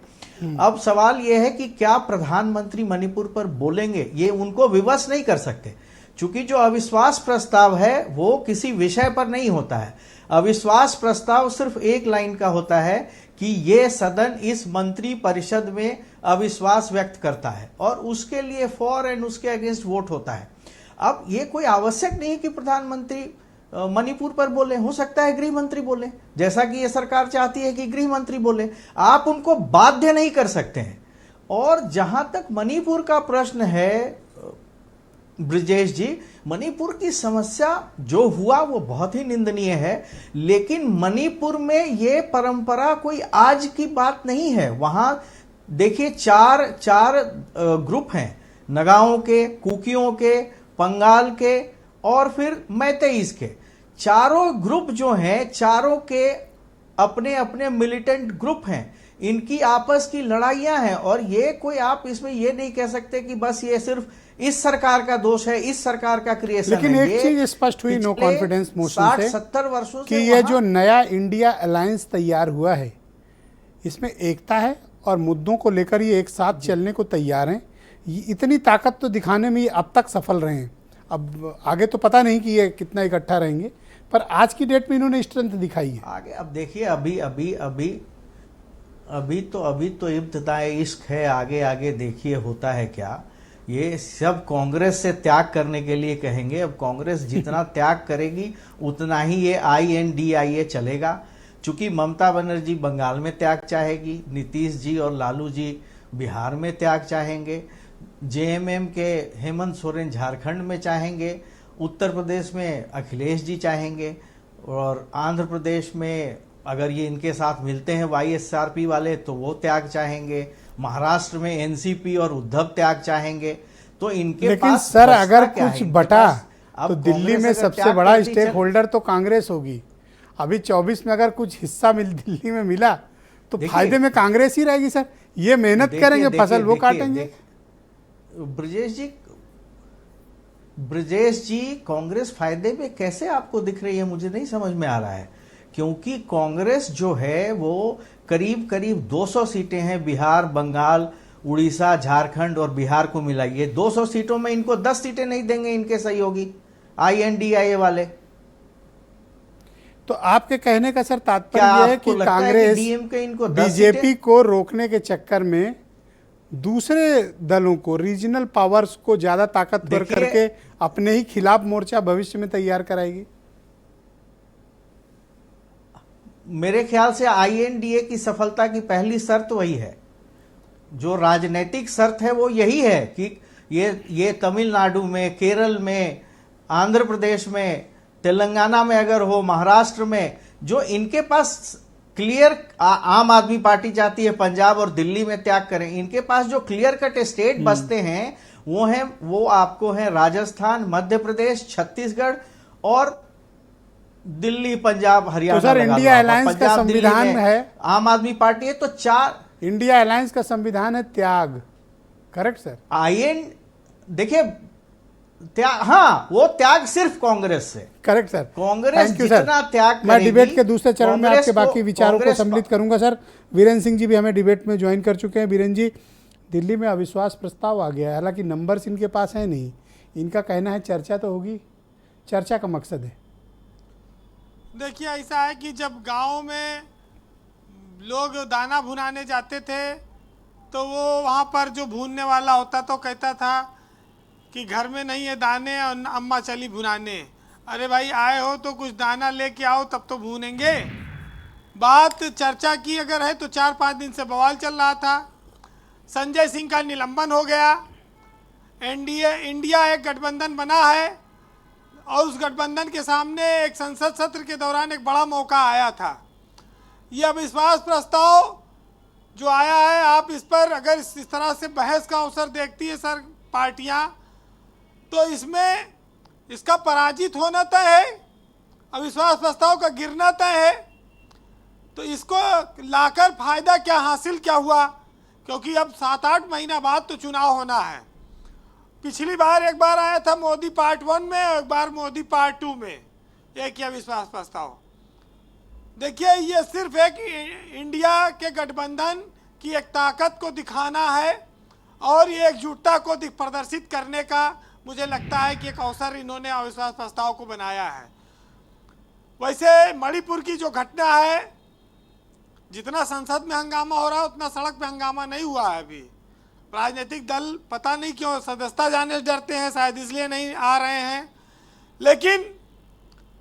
अब सवाल ये है कि क्या प्रधानमंत्री मणिपुर पर बोलेंगे, ये उनको विवश नहीं कर सकते, चूंकि जो अविश्वास प्रस्ताव है वो किसी विषय पर नहीं होता है। अविश्वास प्रस्ताव सिर्फ एक लाइन का होता है कि ये सदन इस मंत्री परिषद में अविश्वास व्यक्त करता है और उसके लिए फॉर एंड उसके अगेंस्ट वोट होता है। अब ये कोई आवश्यक नहीं है कि प्रधानमंत्री मणिपुर पर बोले, हो सकता है गृह मंत्री बोले, जैसा कि ये सरकार चाहती है कि गृह मंत्री बोले। आप उनको बाध्य नहीं कर सकते हैं। और जहां तक मणिपुर का प्रश्न है ब्रजेश जी, मणिपुर की समस्या जो हुआ वो बहुत ही निंदनीय है, लेकिन मणिपुर में ये परंपरा कोई आज की बात नहीं है। वहां देखिए चार ग्रुप हैं, नगाओं के, कुकियों के, पंगाल के और फिर मैतेईस के। चारों ग्रुप जो हैं, चारों के अपने अपने मिलिटेंट ग्रुप हैं। इनकी आपस की लड़ाइयां हैं। और ये कोई आप इसमें ये नहीं कह सकते कि बस ये सिर्फ इस सरकार का दोष है, इस सरकार का क्रिएशन है। लेकिन एक चीज स्पष्ट हुई नो कॉन्फिडेंस मोशन से 60-70 वर्षों कि से ये जो नया इंडिया अलायंस तैयार हुआ है इसमें एकता है और मुद्दों को लेकर ये एक साथ चलने को तैयार हैं। इतनी ताकत तो दिखाने में ये अब तक सफल रहे हैं। अब आगे तो पता नहीं कि ये कितना इकट्ठा रहेंगे, पर आज की डेट में इन्होंने स्ट्रेंथ दिखाई है। आगे अब देखिए, अभी तो इब्तिदाए इश्क है, आगे आगे देखिए होता है क्या। ये सब कांग्रेस से त्याग करने के लिए कहेंगे। अब कांग्रेस जितना त्याग करेगी उतना ही ये INDIA चलेगा। चूंकि ममता बनर्जी बंगाल में त्याग चाहेगी, नीतीश जी और लालू जी बिहार में त्याग चाहेंगे, JMM के हेमंत सोरेन झारखंड में चाहेंगे, उत्तर प्रदेश में अखिलेश जी चाहेंगे, और आंध्र प्रदेश में अगर ये इनके साथ मिलते हैं YSRP वाले तो वो त्याग चाहेंगे, महाराष्ट्र में NCP और उद्धव त्याग चाहेंगे। तो इनके लेकिन पास सर बचता अगर क्या है? कुछ इनके बटा पास अब तो दिल्ली कांग्रेस में अगर सबसे त्याग बड़ा करती स्टेक चल- होल्डर तो कांग्रेस होगी। अभी 24 में अगर कुछ हिस्सा दिल्ली में मिला तो देखिए- फायदे में कांग्रेस ही रहेगी सर। ये मेहनत करेंगे, फसल वो काटेंगे। ब्रजेश जी कांग्रेस फायदे में कैसे आपको दिख रही है, मुझे नहीं समझ में आ रहा है। क्योंकि कांग्रेस जो है वो करीब करीब 200 सीटें हैं, बिहार, बंगाल, उड़ीसा, झारखंड और बिहार को मिलाइए। 200 सीटों में इनको 10 सीटें नहीं देंगे इनके सहयोगी INDIA वाले। तो आपके कहने का सर क्या तात्पर्य यह है आपको कि लगता है कि कांग्रेस DMK इनको 10 बीजेपी सीटें- को रोकने के चक्कर में दूसरे दलों को, रीजनल पावर्स को ज्यादा ताकतवर देखिए- करके अपने ही खिलाफ मोर्चा भविष्य में तैयार कराएगी? मेरे ख्याल से INDA की सफलता की पहली शर्त वही है। जो राजनीतिक शर्त है वो यही है कि ये तमिलनाडु में, केरल में, आंध्र प्रदेश में, तेलंगाना में अगर हो, महाराष्ट्र में, जो इनके पास क्लियर आम आदमी पार्टी चाहती है पंजाब और दिल्ली में त्याग करें। इनके पास जो क्लियर कट स्टेट बसते हैं वो आपको है राजस्थान, मध्य प्रदेश, छत्तीसगढ़ और दिल्ली, पंजाब, हरियाणा। तो सर लगा लो इंडिया आप। अलायंस का पंजाब, दिल्ली संविधान में है, आम आदमी पार्टी है, तो 4 इंडिया अलायंस का संविधान है त्याग, करेक्ट सर? देखिए त्याग, हाँ वो त्याग सिर्फ कांग्रेस से। Correct sir, Congress thank you sir. जितना त्याग मैं करेगी, डिबेट के दूसरे चरण में कांग्रेस आपके बाकी विचारों को कांग्रेस सम्मिलित करूंगा सर। वीरेंद्र सिंह जी भी हमें डिबेट में ज्वाइन कर चुके हैं। वीरेंद्र जी, दिल्ली में अविश्वास प्रस्ताव आ गया है, हालांकि नंबर्स इनके पास है नहीं। इनका कहना है चर्चा तो होगी, चर्चा का मकसद है। देखिए ऐसा है कि जब गांव में लोग दाना भुनाने जाते थे तो वो वहाँ पर जो भूनने वाला होता तो कहता था कि घर में नहीं है दाने और अम्मा चली भुनाने। अरे भाई आए हो तो कुछ दाना लेके आओ तब तो भूनेंगे। बात चर्चा की अगर है तो 4-5 दिन से बवाल चल रहा था। संजय सिंह का निलंबन हो गया। इंडिया एक गठबंधन बना है और उस गठबंधन के सामने एक संसद सत्र के दौरान एक बड़ा मौका आया था। यह अविश्वास प्रस्ताव जो आया है, आप इस पर अगर इस तरह से बहस का अवसर देखती है सर पार्टियां, तो इसमें इसका पराजित होना तय है, अविश्वास प्रस्ताव का गिरना तय है। तो इसको लाकर फायदा क्या हासिल क्या हुआ, क्योंकि अब 7-8 महीना बाद तो चुनाव होना है। पिछली बार एक बार आया था मोदी पार्ट 1 में और एक बार मोदी पार्ट 2 में, एक ही अविश्वास प्रस्ताव। देखिए ये सिर्फ एक इंडिया के गठबंधन की एक ताकत को दिखाना है और ये एकजुटता को प्रदर्शित करने का मुझे लगता है कि एक अवसर इन्होंने अविश्वास प्रस्ताव को बनाया है। वैसे मणिपुर की जो घटना है, जितना संसद में हंगामा हो रहा है उतना सड़क पे हंगामा नहीं हुआ है। अभी राजनीतिक दल पता नहीं क्यों सदस्यता जाने से डरते हैं, शायद इसलिए नहीं आ रहे हैं। लेकिन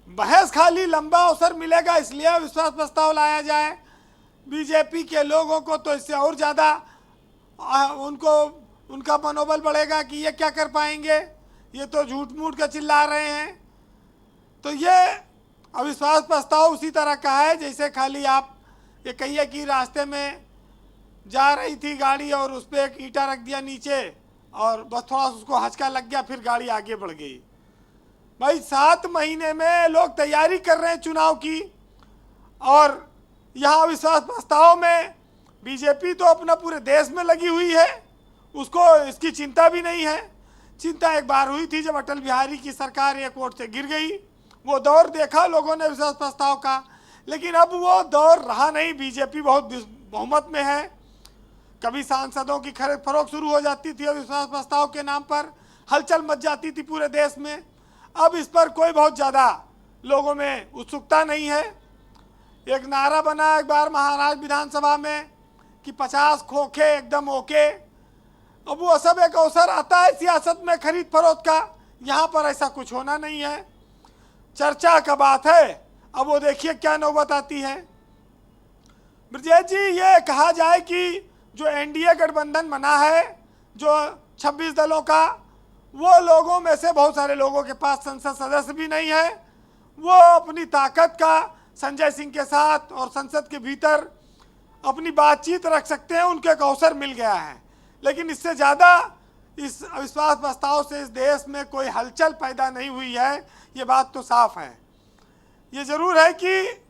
बहस खाली लंबा अवसर मिलेगा इसलिए अविश्वास प्रस्ताव लाया जाए। बीजेपी के लोगों को तो इससे और ज़्यादा उनका मनोबल बढ़ेगा कि ये क्या कर पाएंगे, ये तो झूठ मूठ का चिल्ला रहे हैं। तो ये अविश्वास प्रस्ताव उसी तरह का है जैसे खाली आप ये कहिए कि रास्ते में जा रही थी गाड़ी और उस पर एक ईंटा रख दिया नीचे और बस थोड़ा उसको हचका लग गया, फिर गाड़ी आगे बढ़ गई। भाई 7 महीने में लोग तैयारी कर रहे हैं चुनाव की और यहाँ अविश्वास प्रस्ताव में बीजेपी तो अपना पूरे देश में लगी हुई है, उसको इसकी चिंता भी नहीं है। चिंता एक बार हुई थी जब अटल बिहारी की सरकार एक वोट से गिर गई, वो दौर देखा लोगों ने विश्वास प्रस्ताव का, लेकिन अब वो दौर रहा नहीं। बीजेपी बहुत बहुमत में है, कभी सांसदों की खरीद फरोख्त शुरू हो जाती थी और विश्वास प्रस्ताव के नाम पर हलचल मच जाती थी पूरे देश में। अब इस पर कोई बहुत ज़्यादा लोगों में उत्सुकता नहीं है। एक नारा बना एक बार महाराष्ट्र विधानसभा में कि 50 खोखे एकदम ओके। अब वो सब एक अवसर आता है सियासत में खरीद फरोख्त का, यहाँ पर ऐसा कुछ होना नहीं है, चर्चा का बात है। अब वो देखिए क्या नौबत आती है। ब्रजेश जी, ये कहा जाए कि जो एनडीए गठबंधन बना है, जो 26 दलों का, वो लोगों में से बहुत सारे लोगों के पास संसद सदस्य भी नहीं है। वो अपनी ताकत का संजय सिंह के साथ और संसद के भीतर अपनी बातचीत रख सकते हैं, उनको एक अवसर मिल गया है। लेकिन इससे ज़्यादा इस अविश्वास प्रस्ताव से इस देश में कोई हलचल पैदा नहीं हुई है, ये बात तो साफ है। ये ज़रूर है कि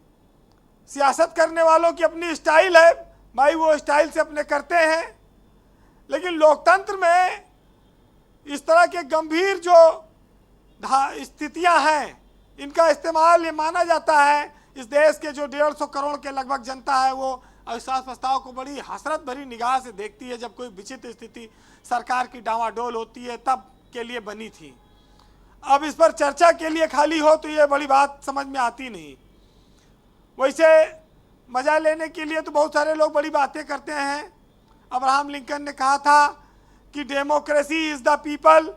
सियासत करने वालों की अपनी स्टाइल है, भाई वो स्टाइल से अपने करते हैं, लेकिन लोकतंत्र में इस तरह के गंभीर जो स्थितियां हैं, इनका इस्तेमाल ये माना जाता है। इस देश के जो 150 करोड़ के लगभग जनता है, वो अविश्वास प्रस्ताव को बड़ी हसरत भरी निगाह से देखती है। जब कोई विचित्र स्थिति सरकार की डावाडोल होती है, तब के लिए बनी थी। अब इस पर चर्चा के लिए खाली हो तो ये बड़ी बात समझ में आती नहीं। वैसे मजा लेने के लिए तो बहुत सारे लोग बड़ी बातें करते हैं। अब्राहम लिंकन ने कहा था कि democracy is the people,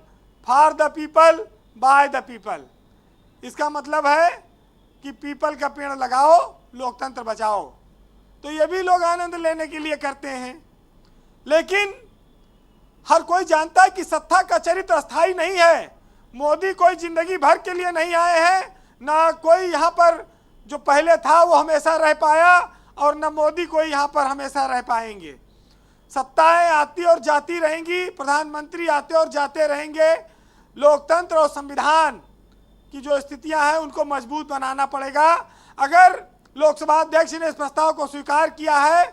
for the people, by the people. इसका मतलब है कि पीपल का पेड़ लगाओ, लोकतंत्र बचाओ। तो ये भी लोग आनंद लेने के लिए करते हैं, लेकिन हर कोई जानता है कि सत्ता का चरित्र अस्थायी नहीं है। मोदी कोई जिंदगी भर के लिए नहीं आए हैं, ना कोई यहाँ पर जो पहले था वो हमेशा रह पाया, और न मोदी कोई यहाँ पर हमेशा रह पाएंगे। सत्ताएं आती और जाती रहेंगी, प्रधानमंत्री आते और जाते रहेंगे। लोकतंत्र और संविधान की जो स्थितियां हैं उनको मजबूत बनाना पड़ेगा। अगर लोकसभा अध्यक्ष ने इस प्रस्ताव को स्वीकार किया है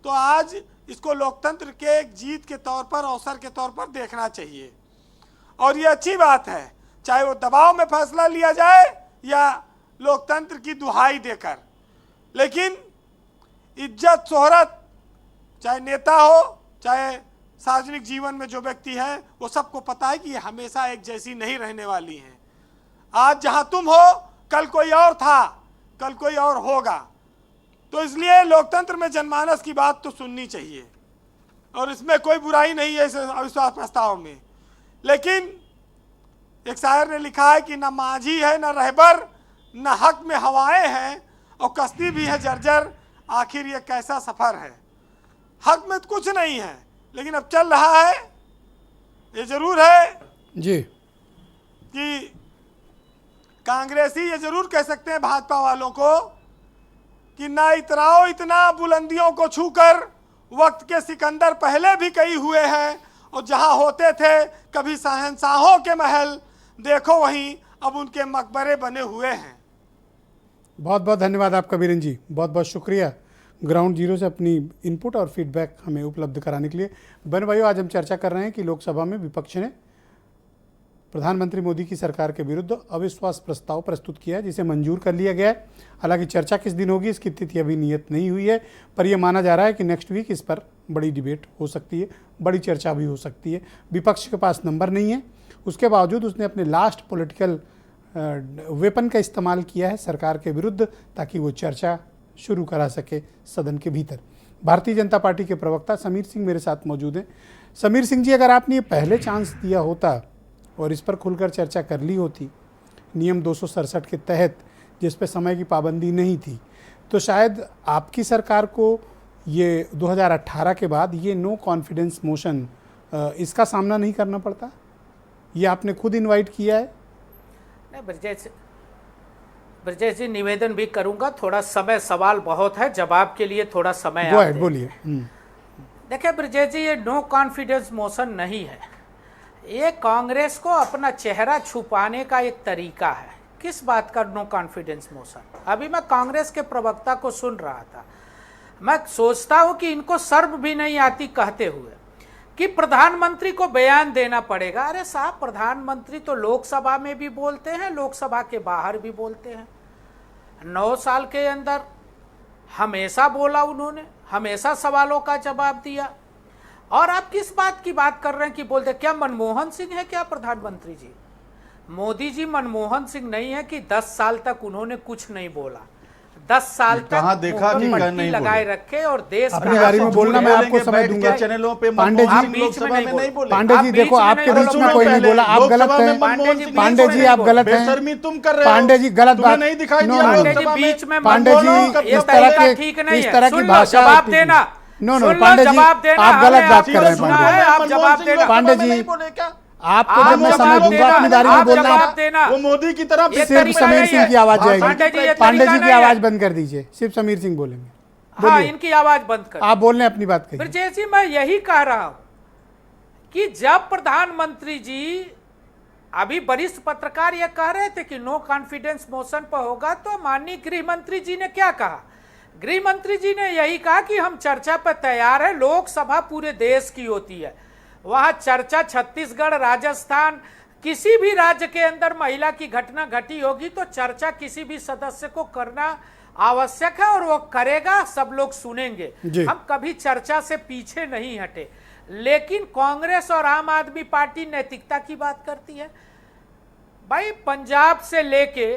तो आज इसको लोकतंत्र के एक जीत के तौर पर, अवसर के तौर पर देखना चाहिए। और ये अच्छी बात है, चाहे वो दबाव में फैसला लिया जाए या लोकतंत्र की दुहाई देकर। लेकिन इज्जत शोहरत, चाहे नेता हो चाहे सार्वजनिक जीवन में जो व्यक्ति है, वो सबको पता है कि ये हमेशा एक जैसी नहीं रहने वाली है। आज जहां तुम हो, कल कोई और था, कल कोई और होगा। तो इसलिए लोकतंत्र में जनमानस की बात तो सुननी चाहिए, और इसमें कोई बुराई नहीं है इस अविश्वास प्रस्ताव में। लेकिन एक शायर ने लिखा है कि न माझी है न रहबर, न हक में हवाएं हैं, और कश्ती भी है जर्जर, आखिर ये कैसा सफर है। हक में तो कुछ नहीं है, लेकिन अब चल रहा है। ये जरूर है जी कि कांग्रेसी ये जरूर कह सकते हैं भाजपा वालों को कि ना इतराओ इतना बुलंदियों को छूकर, वक्त के सिकंदर पहले भी कई हुए हैं, और जहां होते थे कभी शहंशाहों के महल, देखो वहीं अब उनके मकबरे बने हुए हैं। बहुत बहुत धन्यवाद आपका वीरेंद्र जी, बहुत बहुत शुक्रिया ग्राउंड जीरो से अपनी इनपुट और फीडबैक हमें उपलब्ध कराने के लिए। बहन भाइयों, आज हम चर्चा कर रहे हैं कि लोकसभा में विपक्ष ने प्रधानमंत्री मोदी की सरकार के विरुद्ध अविश्वास प्रस्ताव प्रस्तुत किया है, जिसे मंजूर कर लिया गया है। हालांकि चर्चा किस दिन होगी इसकी तिथि अभी नियत नहीं हुई है, पर यह माना जा रहा है कि नेक्स्ट वीक इस पर बड़ी डिबेट हो सकती है, बड़ी चर्चा भी हो सकती है। विपक्ष के पास नंबर नहीं है, उसके बावजूद उसने अपने लास्ट पॉलिटिकल वेपन का इस्तेमाल किया है सरकार के विरुद्ध, ताकि वो चर्चा शुरू करा सके सदन के भीतर। भारतीय जनता पार्टी के प्रवक्ता समीर सिंह मेरे साथ मौजूद हैं। समीर सिंह जी, अगर आपने ये पहले चांस दिया होता और इस पर खुलकर चर्चा कर ली होती नियम 267 के तहत, जिस पे समय की पाबंदी नहीं थी, तो शायद आपकी सरकार को ये 2018 के बाद ये नो कॉन्फिडेंस मोशन इसका सामना नहीं करना पड़ता। ये आपने खुद इनवाइट किया है। नहीं, ब्रजेश जी, निवेदन भी करूंगा, थोड़ा समय, सवाल बहुत है, जवाब के लिए थोड़ा समय आप दें। बोलिए। देखिए ब्रजेश जी, ये नो कॉन्फिडेंस मोशन नहीं है, ये कांग्रेस को अपना चेहरा छुपाने का एक तरीका है। किस बात का नो कॉन्फिडेंस मोशन? अभी मैं कांग्रेस के प्रवक्ता को सुन रहा था, मैं सोचता हूं कि इनको शर्म भी नहीं आती कहते हुए कि प्रधानमंत्री को बयान देना पड़ेगा। अरे साहब, प्रधानमंत्री तो लोकसभा में भी बोलते हैं, लोकसभा के बाहर भी बोलते हैं। 9 साल के अंदर हमेशा बोला उन्होंने, हमेशा सवालों का जवाब दिया। और आप किस बात की बात कर रहे हैं कि बोलते, क्या मनमोहन सिंह है क्या प्रधानमंत्री जी? मोदी जी मनमोहन सिंह नहीं है कि 10 साल तक उन्होंने कुछ नहीं बोला। 10 साल तक कहाँ देखा कि पट्टी नहीं लगाए रखे और देश अपनी बारी में बोलना मैं आपको समय दूंगा। चैनलों पे पांडे जी लोकसभा में नहीं बोले। पांडे जी देखो, आपके बीच में कोई नहीं बोला, आप गलत हैं। पांडे जी आप गलत हैं, बेशर्मी तुम कर रहे हो। पांडे जी गलत बात नहीं दिखाई नो, दिया नो, लोकसभा में। बीच में पांडे जी इस तरह की भाषा जवाब देना। नो नो पांडे जी आप गलत बात कर रहे हैं। आप जवाब देना। पांडे जी आपको जब मैं समय दूंगा अपनी बारी में बोलना। वो मोदी की तरफ सिर्फ समीर सिंह की आवाज जाएगी। पांडे जी की आवाज बंद कर दीजिए, सिर्फ समीर सिंह बोलेंगे। हाँ, इनकी आवाज बंद कर। आप बोल रहे हैं अपनी बात कहिए। ब्रजेश जी, मैं यही कह रहा हूं कि जब प्रधानमंत्री जी, अभी वरिष्ठ पत्रकार ये कह रहे थे कि नो कॉन्फिडेंस मोशन पर होगा, तो माननीय गृह मंत्री जी ने क्या कहा? गृह मंत्री जी ने यही कहा कि हम चर्चा पर तैयार है। लोकसभा पूरे देश की होती है, वहां चर्चा छत्तीसगढ़, राजस्थान, किसी भी राज्य के अंदर महिला की घटना घटी होगी तो चर्चा किसी भी सदस्य को करना आवश्यक है और वो करेगा, सब लोग सुनेंगे। हम कभी चर्चा से पीछे नहीं हटे। लेकिन कांग्रेस और आम आदमी पार्टी नैतिकता की बात करती है। भाई, पंजाब से लेके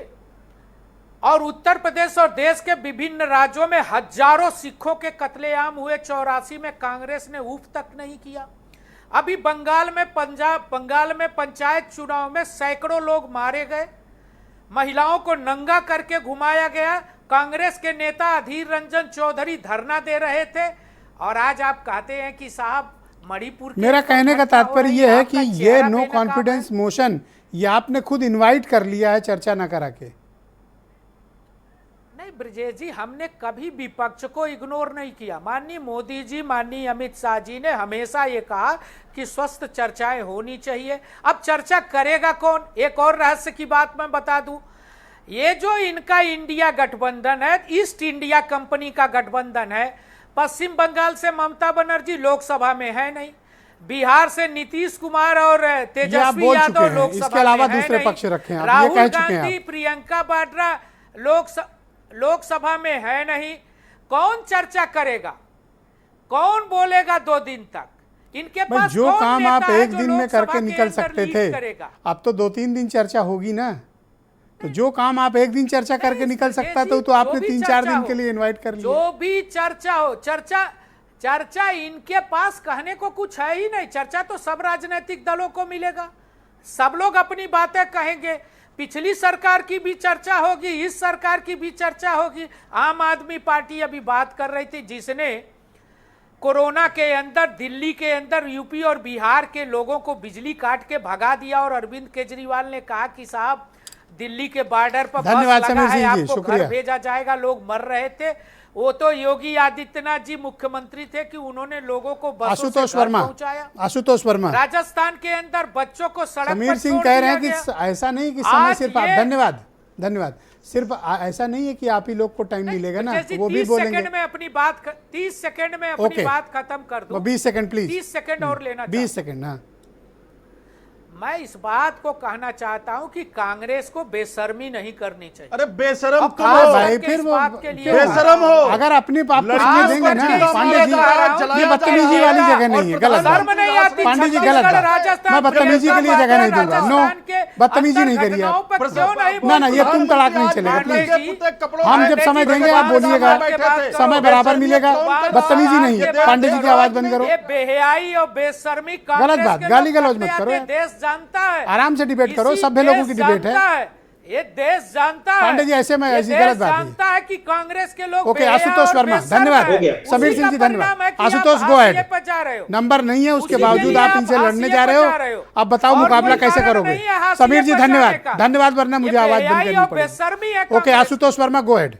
और उत्तर प्रदेश और देश के विभिन्न राज्यों में हजारों सिखों के कत्लेआम हुए। 84 में कांग्रेस ने उफ तक नहीं किया। अभी बंगाल में पंचायत चुनाव में सैकड़ों लोग मारे गए, महिलाओं को नंगा करके घुमाया गया। कांग्रेस के नेता अधीर रंजन चौधरी धरना दे रहे थे और आज आप कहते हैं कि साहब मणिपुर। मेरा कहने का तात्पर्य यह है कि ये नो कॉन्फिडेंस मोशन ये आपने खुद इनवाइट कर लिया है चर्चा ना करा के। नहीं ब्रजेश जी, हमने कभी विपक्ष को इग्नोर नहीं किया। माननीय मोदी जी, माननीय अमित शाह जी ने हमेशा ये कहा कि स्वस्थ चर्चाएं होनी चाहिए। अब चर्चा करेगा कौन? एक और रहस्य की बात मैं बता दूं, ये जो इनका इंडिया गठबंधन है, ईस्ट इंडिया कंपनी का गठबंधन है, पश्चिम बंगाल से ममता बनर्जी लोकसभा में है नहीं, बिहार से नीतीश कुमार और तेजस्वी यादव लोकसभा में है नहीं, राहुल गांधी, प्रियंका वाड्रा लोकसभा में है नहीं। कौन चर्चा करेगा? कौन बोलेगा 2 दिन तक? इनके पास जो कौन काम नेता आप है एक जो दिन में लोकसभा करके के निकल अंदर सकते लीड थे, करेगा? अब तो 2-3 दिन चर्चा होगी ना। तो जो काम आप एक दिन चर्चा करके निकल सकता था तो आपने 3-4 दिन के लिए इनवाइट कर लिया। जो भी चर्चा हो, चर्चा इनके पास कहने को कुछ है ही नहीं। चर्चा तो सब राजनीतिक दलों को मिलेगा, सब लोग अपनी बातें कहेंगे। पिछली सरकार की भी चर्चा होगी, इस सरकार की भी चर्चा होगी। आम आदमी पार्टी अभी बात कर रही थी, जिसने कोरोना के अंदर दिल्ली के अंदर यूपी और बिहार के लोगों को बिजली काट के भगा दिया और अरविंद केजरीवाल ने कहा कि साहब दिल्ली के बॉर्डर पर बस लगा है, आपको घर भेजा जाएगा, लोग मर रहे थे। वो तो योगी आदित्यनाथ जी मुख्यमंत्री थे कि उन्होंने लोगों को बसों से घर पहुंचाया। आशुतोष वर्मा, राजस्थान के अंदर बच्चों को सड़क पर समीर सिंह कह रहे हैं कि ऐसा नहीं कि समय सिर्फ धन्यवाद सिर्फ ऐसा नहीं है कि आप ही लोग को टाइम मिलेगा ना, वो भी बोलेंगे। 30 सेकंड में अपनी बात 30 सेकंड में अपनी बात खत्म कर दूं। 20 सेकंड प्लीज, 30 सेकंड और लेना 20 सेकंड। हाँ, मैं इस बात को कहना चाहता हूं कि कांग्रेस को बेशर्मी नहीं करनी चाहिए। अरे बेशरम तुम हो भाई, फिर वो बेशरम हो। अगर अपने बाप को देंगे ना पांडे जी, ये बदतमीजी वाली जगह नहीं है, गलत पांडे जी, गलत बात। मैं बदतमीजी के लिए जगह नहीं दूंगा। नो, बदतमीजी नहीं करिए आप। ना, ये तुम तड़ाक नहीं चलेगा प्लीज। हम जब समय देंगे आप बोलिएगा, समय बराबर मिलेगा। बदतमीजी नहीं है। पांडे जी की आवाज बंद करो। बेहयाई और बेशर्मी गलत बात, गाली गलौज मत करो। देश जानता है, आराम से डिबेट करो, सभ्य लोगों की डिबेट है। ये देश जानता है। पांडे जी ऐसे में ऐसी गलत बात जानता है कि कांग्रेस के लोग। ओके, आशुतोष वर्मा धन्यवाद। समीर सिंह जी धन्यवाद। Ashutosh go ahead. नंबर नहीं है, उसके बावजूद आप इनसे लड़ने जा रहे हो। अब बताओ मुकाबला कैसे करोगे? समीर जी धन्यवाद, वरना मुझे आवाज बंद करनी पड़ेगी। Okay, Ashutosh Verma go ahead.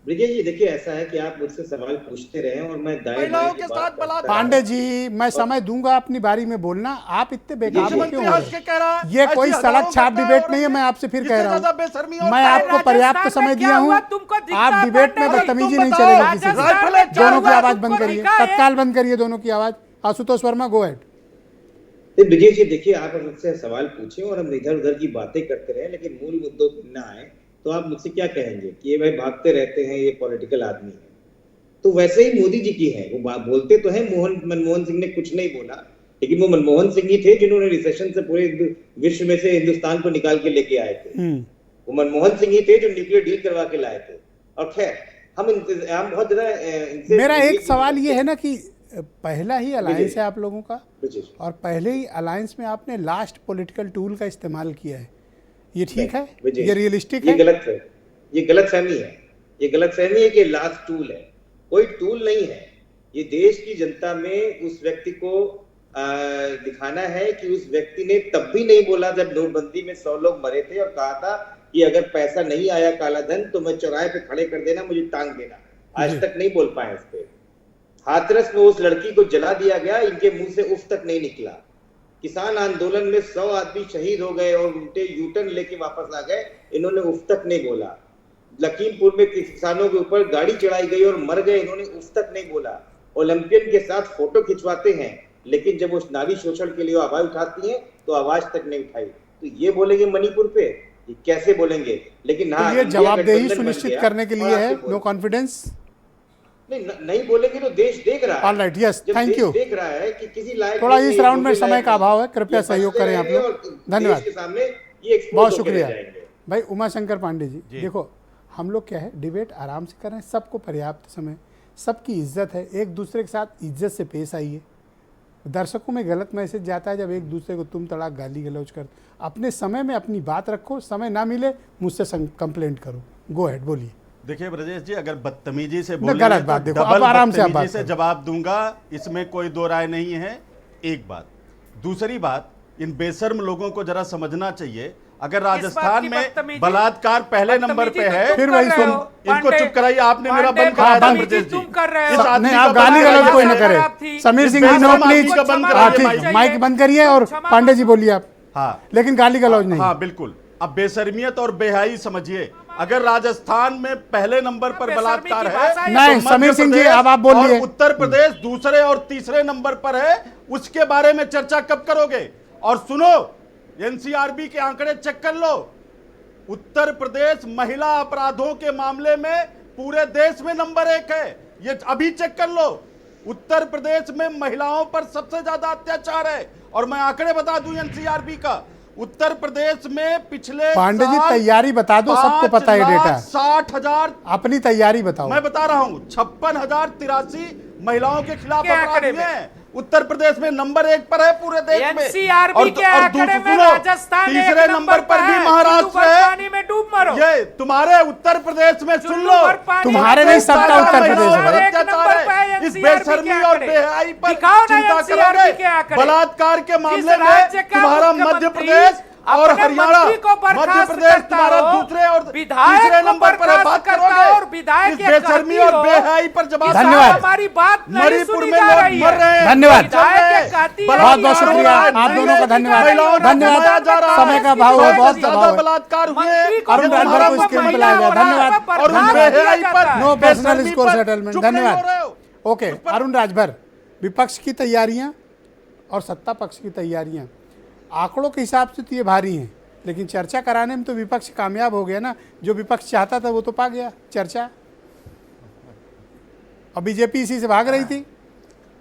Brijesh ji देखिए, ऐसा है कि आप मुझसे सवाल पूछते रहे और मैं दाएं महिलाओं बाएं के की साथ बात करता बलात्कार। रहा। पांडे जी, मैं समय दूंगा अपनी बारी में बोलना, आप इतने बेकाबू क्यों मुख्यमंत्री हो हंस के रहे? कह रहा है ये ऐसी कोई हजारों सड़क छाप घटनाएं डिबेट हो नहीं है, रही मैं हैं। आपसे फिर इससे कह रहा ज्यादा हूँ, बेशर्मी और मैं क्या है? आपको पर्याप्त समय दिया हूँ। आप डिबेट में बदतमीजी नहीं चलेगी किसी से। दोनों की आवाज बंद करिए, तत्काल बंद करिए दोनों की आवाज। Ashutosh Verma, go ahead. तो ब्रिजेश जी देखिए, आप मुझसे सवाल पूछे और हम इधर उधर की बातें करते रहे, लेकिन मूल मुद्दों पर ना आए तो आप मुझसे क्या कहेंगे कि ये भाई भागते रहते हैं, ये पॉलिटिकल आदमी है। तो वैसे ही मोदी जी की है, वो बोलते तो हैं मनमोहन सिंह ने कुछ नहीं बोला, लेकिन वो मनमोहन सिंह ही थे जिन्होंने रिसेशन से पूरे विश्व में से हिंदुस्तान को निकाल के लेके आए थे। वो मनमोहन सिंह ही थे जो न्यूक्लियर डील करवा के लाए थे। और खैर हम बहुत ज्यादा मेरा एक सवाल ये है ना कि पहला ही अलायंस है आप लोगों का, और पहले ही अलायंस में आपने लास्ट पॉलिटिकल टूल का इस्तेमाल किया है, ये ठीक है? ये रियलिस्टिक है? ये गलत है, ये गलतफहमी है। ये गलतफहमी है कि लास्ट टूल है, कोई टूल नहीं है। ये देश की जनता में उस व्यक्ति को दिखाना है कि उस व्यक्ति ने तब भी नहीं बोला जब नोटबंदी में 100 लोग मरे थे और कहा था कि अगर पैसा नहीं आया काला धन तो मैं चौराहे पे खड़े कर देना, मुझे टांग देना। आज तक नहीं बोल पाए इस पे। हाथरस में उस लड़की को जला दिया गया, इनके मुंह से उफ तक नहीं निकला। किसान आंदोलन में 100 आदमी शहीद हो गए और उल्टे यूटर्न लेके वापस आ गए, इन्होंने उफ तक नहीं बोला। लखीमपुर में किसानों के ऊपर गाड़ी चढ़ाई गई और मर गए, इन्होंने उफ तक नहीं बोला। ओलंपियन के साथ फोटो खिंचवाते हैं, लेकिन जब वो नारी शोषण के लिए आवाज उठाती हैं तो आवाज तक नहीं उठाई। तो ये बोलेंगे मणिपुर पे, ये कैसे बोलेंगे? लेकिन हाँ, ये जवाबदेही सुनिश्चित करने के लिए है, नो कॉन्फिडेंस नहीं बोलेंगे तो देश देख रहा है। All right, yes, thank you. देख रहा है कि किसी लायक थोड़ा इस राउंड में समय का अभाव है, कृपया सहयोग करें आप लोग। धन्यवाद, बहुत शुक्रिया भाई। उमाशंकर पांडे जी, देखो हम लोग क्या है, डिबेट आराम से कर रहे हैं, सबको पर्याप्त समय, सबकी इज्जत है, एक दूसरे के साथ इज्जत से पेश आइए। दर्शकों में गलत मैसेज जाता है जब एक दूसरे को तुम तड़ाक गाली गलौज कर। अपने समय में अपनी बात रखो, समय ना मिले मुझसे कंप्लेंट करो। गो अहेड, बोलिए। देखिए ब्रजेश जी, अगर बदतमीजी से गलत बोलेंगे बात, तो देखो डबल अब आराम से आप बदतमीजी बात से जवाब दूंगा, इसमें कोई दो राय नहीं है। एक बात। दूसरी बात, इन बेशर्म लोगों को जरा समझना चाहिए, अगर राजस्थान में बलात्कार पहले नंबर पे है, फिर वही सुन, इनको चुप कराइए। आपने मेरा बंद कराया था ब्रजेश जी। इस आदमी नहीं, का आप गाली बंद गलौज कोई ना कराइए। करे। Sameer Singh ji, no please. हाँ ठीक, माइक बंद करिए और पांडे जी बोलिए आप। हाँ, लेकिन गाली गलौज नहीं। हाँ बिल्कुल। अब बेशर्मियत और बेहाई समझिए, अगर राजस्थान में पहले नंबर पर बलात्कार है, नहीं, तो समीर सिंह जी अब आप और बोलिए। उत्तर प्रदेश दूसरे और तीसरे नंबर पर है, उसके बारे में चर्चा कब करोगे? और सुनो, एनसीआरबी के आंकड़े चेक कर लो, उत्तर प्रदेश महिला अपराधों के मामले में पूरे देश में नंबर 1 है। ये अभी चेक कर लो, उत्तर प्रदेश में महिलाओं पर सबसे ज्यादा अत्याचार है। और मैं आंकड़े बता दूं एनसीआरबी का, उत्तर प्रदेश में पिछले पांडे जी तैयारी बता दो, सबको पता है डेटा। 60,000 अपनी तैयारी बताओ। मैं बता रहा हूं, 56,083 महिलाओं के खिलाफ अपराध हुए हैं। उत्तर प्रदेश में नंबर 1 पर है पूरे देश में। एनसीआरबी के आंकड़े में राजस्थान तीसरे नंबर पर भी महाराष्ट्र है। में डूब मरो। ये तुम्हारे उत्तर प्रदेश में सुन लो, तुम्हारे नहीं, सबका उत्तर प्रदेश है। अत्याचार, इस बेशर्मी और बेहाई पर दिखाओ ना चिंता एनसीआरबी के करोगे। आंकड़े। बलात्कार के मामले में राज्य का तुम्हारा मध्य मुख्यमंत्री प्रदेश और अपने हरियाणा, मंत्री को मध्य बर्खास्त प्रदेश करता तुम्हारा हो, दूसरे और विधायक तीसरे को नंबर पर है। बर्खास्त बात करता करोगे हो और विधायक इस ये बेशर्मी कहती और हो बेहाई पर जवाब। धन्यवाद। हमारी बात नहीं मणिपुर सुनी में जा लोग रही मर रहे है। हैं। धन्यवाद। विधायक कहती है बहुत बहुत कि शुक्रिया हमारा आप दोनों का, धन्यवाद। महिलाओं को धन्यवाद, दबाया जा रहा है। समय का भाव है, बहुत ज्यादा दबाव है। बलात्कार हुए मंत्री को अरुण राजभर को स्क्रीन पर लाया गया, धन्यवाद। और उन बेहयाई पर नो पर्सनल बेशर्मी स्कोर पर सेटलमेंट, चुप नहीं हो रहे धन्यवाद। हो। ओके, अरुण राजभर, विपक्ष की तैयारियां और सत्ता पक्ष की तैयारियां आंकड़ों के हिसाब से तो ये भारी हैं, लेकिन चर्चा कराने में तो विपक्ष कामयाब हो गया ना। जो विपक्ष चाहता था वो तो पा गया, चर्चा। और बीजेपी इसी से भाग रही थी।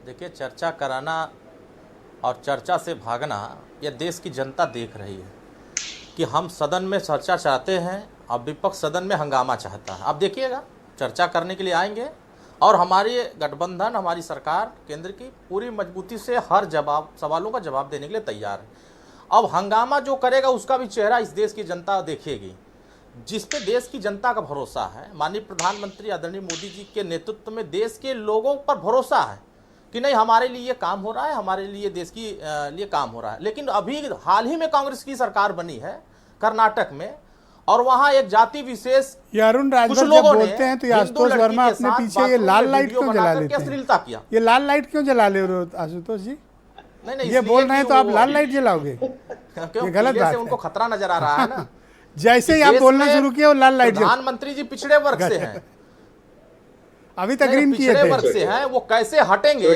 देखिए, चर्चा कराना और चर्चा से भागना ये देश की जनता देख रही है कि हम सदन में चर्चा चाहते हैं और विपक्ष सदन में हंगामा चाहता है। अब देखिएगा, चर्चा करने के लिए आएंगे और हमारी गठबंधन, हमारी सरकार केंद्र की पूरी मजबूती से हर सवालों का जवाब देने के लिए तैयार है। अब हंगामा जो करेगा उसका भी चेहरा इस देश की जनता देखेगी। जिस पे देश की जनता का भरोसा है, माननीय प्रधानमंत्री आदरणीय मोदी जी के नेतृत्व में देश के लोगों पर भरोसा है कि नहीं, हमारे लिए ये काम हो रहा है, हमारे लिए देश की लिए काम हो रहा है। लेकिन अभी हाल ही में कांग्रेस की सरकार बनी है कर्नाटक में, और वहां एक जाति विशेष ये अरुण राजभर जब बोलते हैं तो ये आशुतोष वर्मा अपने पीछे ये लाल लाइट क्यों जला लेते हैं? अश्लीलता किया। ये लाल लाइट क्यों जला ले रहे हो आशुतोष जी? नहीं ये बोल रहे हैं तो आप लाल लाइट जलाओगे? क्यों? ये गलत बात है। उनको खतरा नजर आ रहा है ना। जैसे ही आप बोलना शुरू किए वो लाल लाइट जल। प्रधानमंत्री जी पिछड़े वर्ग से हैं, अभी तक ग्रीन किए पिछड़े थे। वर्ग से हैं, वो कैसे हटेंगे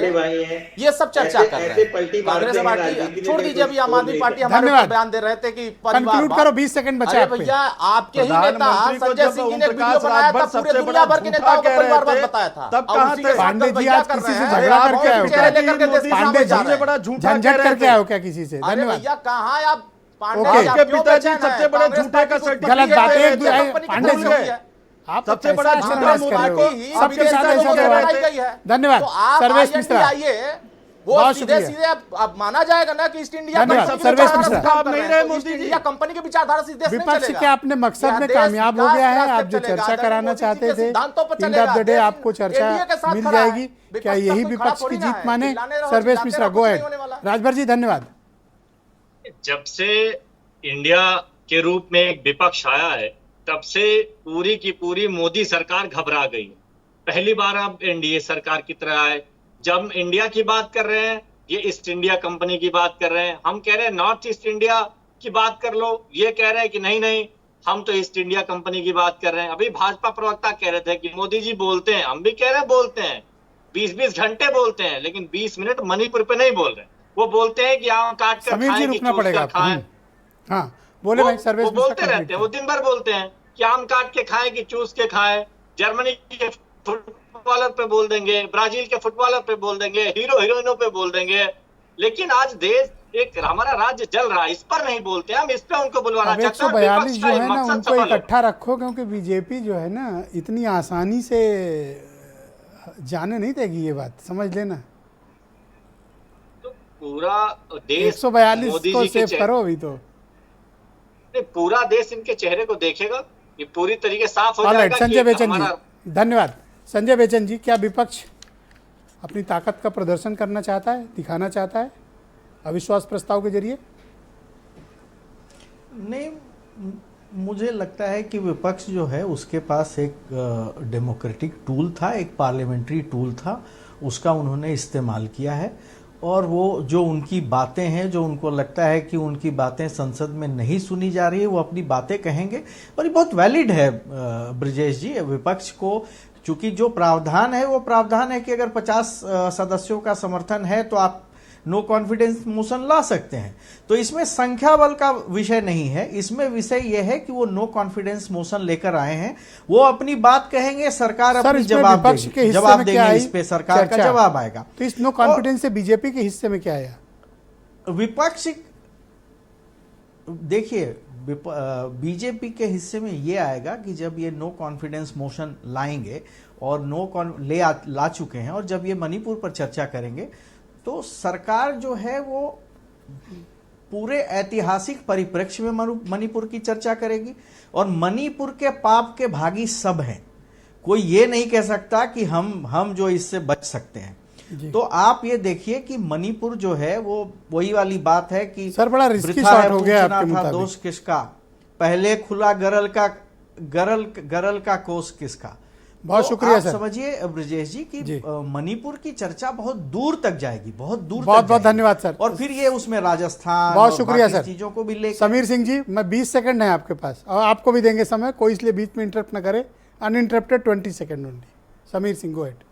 ये सब चर्चा कर रहे हैं। कांग्रेस पार्टी छोड़ दीजिए, अभी आम आदमी पार्टी हमारे ऊपर बयान दे रहे थे कि कंक्लूड करो, 20 सेकंड बचा अरे भैया आपके ही नेता संजय सिंह जी ने एक वीडियो बनाया था, पूरे दुनिया भर के नेताओं को परिवारवाद बताया था। तब कहां थे पांडे जी? आज किसी से झगड़ा करके आए हो क्या? पांडे जी सबसे बड़ा झंझट करके आए हो क्या किसी से? धन्यवाद भैया। कहाँ है आप? आपके पिताजी सबसे बड़े झूठे का सर्टिफिकेट गलत बात है। पांडे जी आप सबसे बड़ा झूठा मोदी को सबके साथ ऐसा गई है। धन्यवाद सर्वेश मिश्रा। वो सीधे सीधे अब माना जाएगा ना कि ईस्ट इंडिया सर्वेश मिश्रा नहीं रहे मोदी जी, या कंपनी की विचारधारा से देश नहीं विपक्ष चलेगा। के अपने मकसद में कामयाब हो गया है। आप जो चर्चा कराना चाहते थे, एंड ऑफ द डे आपको चर्चा मिल जाएगी। क्या यही विपक्ष की जीत माने? Sarvesh Mishra go ahead. राजभर जी धन्यवाद। जब से इंडिया के रूप में एक विपक्ष आया है तब से पूरी की पूरी मोदी सरकार घबरा गई। पहली बार अब एनडीए सरकार की तरह आए। जब इंडिया की बात कर रहे हैं, ये ईस्ट इंडिया कंपनी की बात कर रहे हैं। हम कह रहे हैं नॉर्थ ईस्ट इंडिया की बात कर लो, ये कह रहे हैं कि नहीं नहीं हम तो ईस्ट इंडिया कंपनी की बात कर रहे हैं। अभी भाजपा प्रवक्ता कह रहे थे कि मोदी जी बोलते हैं, हम भी कह रहे हैं बोलते हैं, 20-20 घंटे बोलते हैं, लेकिन 20 मिनट मणिपुर पे नहीं बोल रहे। वो बोलते हैं कि आम काट कर समीर जी रुकना पड़ेगा। हाँ बोले भाई सर्वेश वो बोलते रहते हैं, वो दिन भर बोलते हैं कि आम काट के खाएं कि चूस के खाएं। जर्मनी के फुटबॉलर पे बोल देंगे, ब्राजील के फुटबॉलर पे बोल देंगे, हीरो हीरोइनों पे बोल देंगे, लेकिन आज देश एक हमारा राज्य जल रहा है, इस पर नहीं बोलते। हम इस पे उनको बुलवाना चाहते हैं। 142 जो है ना उनको इकट्ठा रखो, क्योंकि बीजेपी जो है ना इतनी आसानी से जाने नहीं देगी। ये बात समझ लेना। तो पूरा देश 142 को सेव करो अभी तो पूरा देश इनके चेहरे को देखेगा, ये पूरी तरीके साफ हो जाएगा। संजय बेचन जी धन्यवाद। संजय बेचन जी, क्या विपक्ष अपनी ताकत का प्रदर्शन करना चाहता है, दिखाना चाहता है अविश्वास प्रस्ताव के जरिए? नहीं, मुझे लगता है कि विपक्ष जो है उसके पास एक डेमोक्रेटिक टूल था, एक पार्लियामेंट्री टूल था, उसका उन्होंने इस्तेमाल किया है। और वो जो उनकी बातें हैं, जो उनको लगता है कि उनकी बातें संसद में नहीं सुनी जा रही है, वो अपनी बातें कहेंगे। और ये बहुत वैलिड है ब्रजेश जी। विपक्ष को चूंकि जो प्रावधान है वो प्रावधान है कि अगर 50 सदस्यों का समर्थन है तो आप नो कॉन्फिडेंस मोशन ला सकते हैं। तो इसमें संख्या बल का विषय नहीं है, इसमें विषय यह है कि वो नो कॉन्फिडेंस मोशन लेकर आए हैं, वो अपनी बात कहेंगे, सरकार अपनी जवाब देगी, इस पे सरकार का जवाब आएगा। तो इस नो कॉन्फिडेंस से बीजेपी के हिस्से में क्या आया? विपक्ष देखिए, बीजेपी के हिस्से में ये आएगा कि जब ये नो कॉन्फिडेंस मोशन लाएंगे और ला चुके हैं, और जब ये मणिपुर पर चर्चा करेंगे तो सरकार जो है वो पूरे ऐतिहासिक परिप्रेक्ष्य में मणिपुर की चर्चा करेगी। और मणिपुर के पाप के भागी सब हैं, कोई ये नहीं कह सकता कि हम जो इससे बच सकते हैं। तो आप ये देखिए कि मणिपुर जो है वो वही वाली बात है कि सर बड़ा रिस्की शॉट हो गया आपके मुताबिक। दोष किसका, पहले खुला गरल का कोस किसका। बहुत शुक्रिया सर। समझिए ब्रजेश जी कि मणिपुर की चर्चा बहुत दूर तक जाएगी, बहुत दूर तक बहुत धन्यवाद सर। और फिर ये उसमें राजस्थान, बहुत शुक्रिया सर, चीजों को भी ले। समीर सिंह जी, मैं 20 सेकंड है आपके पास और आपको भी देंगे समय, कोई इसलिए बीच में इंटरप्ट ना करे। Uninterrupted 20 second only. Sameer Singh go ahead.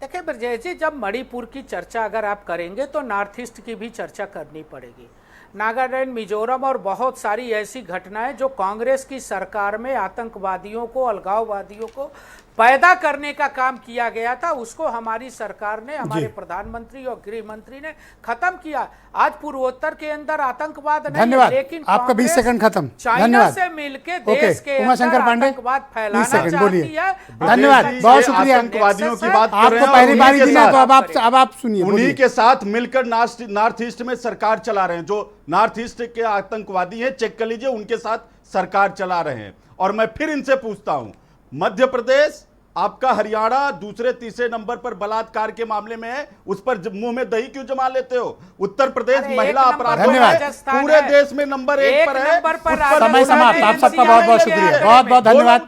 देखिए ब्रजेश जी, जब मणिपुर की चर्चा अगर आप करेंगे तो नॉर्थ ईस्ट की भी चर्चा करनी पड़ेगी। नागालैंड, मिजोरम और बहुत सारी ऐसी घटनाएं जो कांग्रेस की सरकार में आतंकवादियों को, अलगाववादियों को पैदा करने का काम किया गया था, उसको हमारी सरकार ने, हमारे प्रधानमंत्री और गृह मंत्री ने खत्म किया। आज पूर्वोत्तर के अंदर आतंकवाद नहीं है, लेकिन आपका 20 सेकंड खत्म। चाइना से मिलकर देश के अंदर आतंकवाद फैलाना चाहती है। धन्यवाद, बहुत शुक्रिया। आतंकवादियों की बात कर रहे हैं, आपको पहली बारी दी ना, तो अब आप सुनिए। उन्हीं के साथ मिलकर नॉर्थ ईस्ट में सरकार चला रहे हैं। जो नॉर्थ ईस्ट के आतंकवादी हैं, चेक कर लीजिए, उनके साथ सरकार चला रहे हैं। और मैं फिर इनसे पूछता हूं, मध्य प्रदेश, आपका हरियाणा दूसरे तीसरे नंबर पर बलात्कार के मामले में है, उस पर मुंह में दही क्यों जमा लेते हो? उत्तर प्रदेश अरे महिला एक नंबर अपराधों पर में राजस्थान पूरे है। देश में नंबर 1 पर है। नंबर पर उस राजस्थान समय समाप्त। आप सबका बहुत बहुत शुक्रिया, बहुत बहुत धन्यवाद,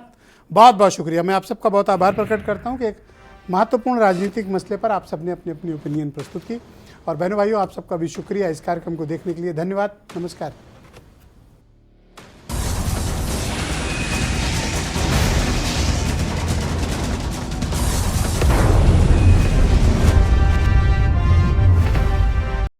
बहुत बहुत शुक्रिया। मैं आप सबका बहुत आभार प्रकट करता हूं कि एक महत्वपूर्ण राजनीतिक मसले पर आप सबने अपनी अपनी ओपिनियन प्रस्तुत की। और बहनों भाइयों, आप सबका भी शुक्रिया इस कार्यक्रम को देखने के लिए। धन्यवाद, नमस्कार।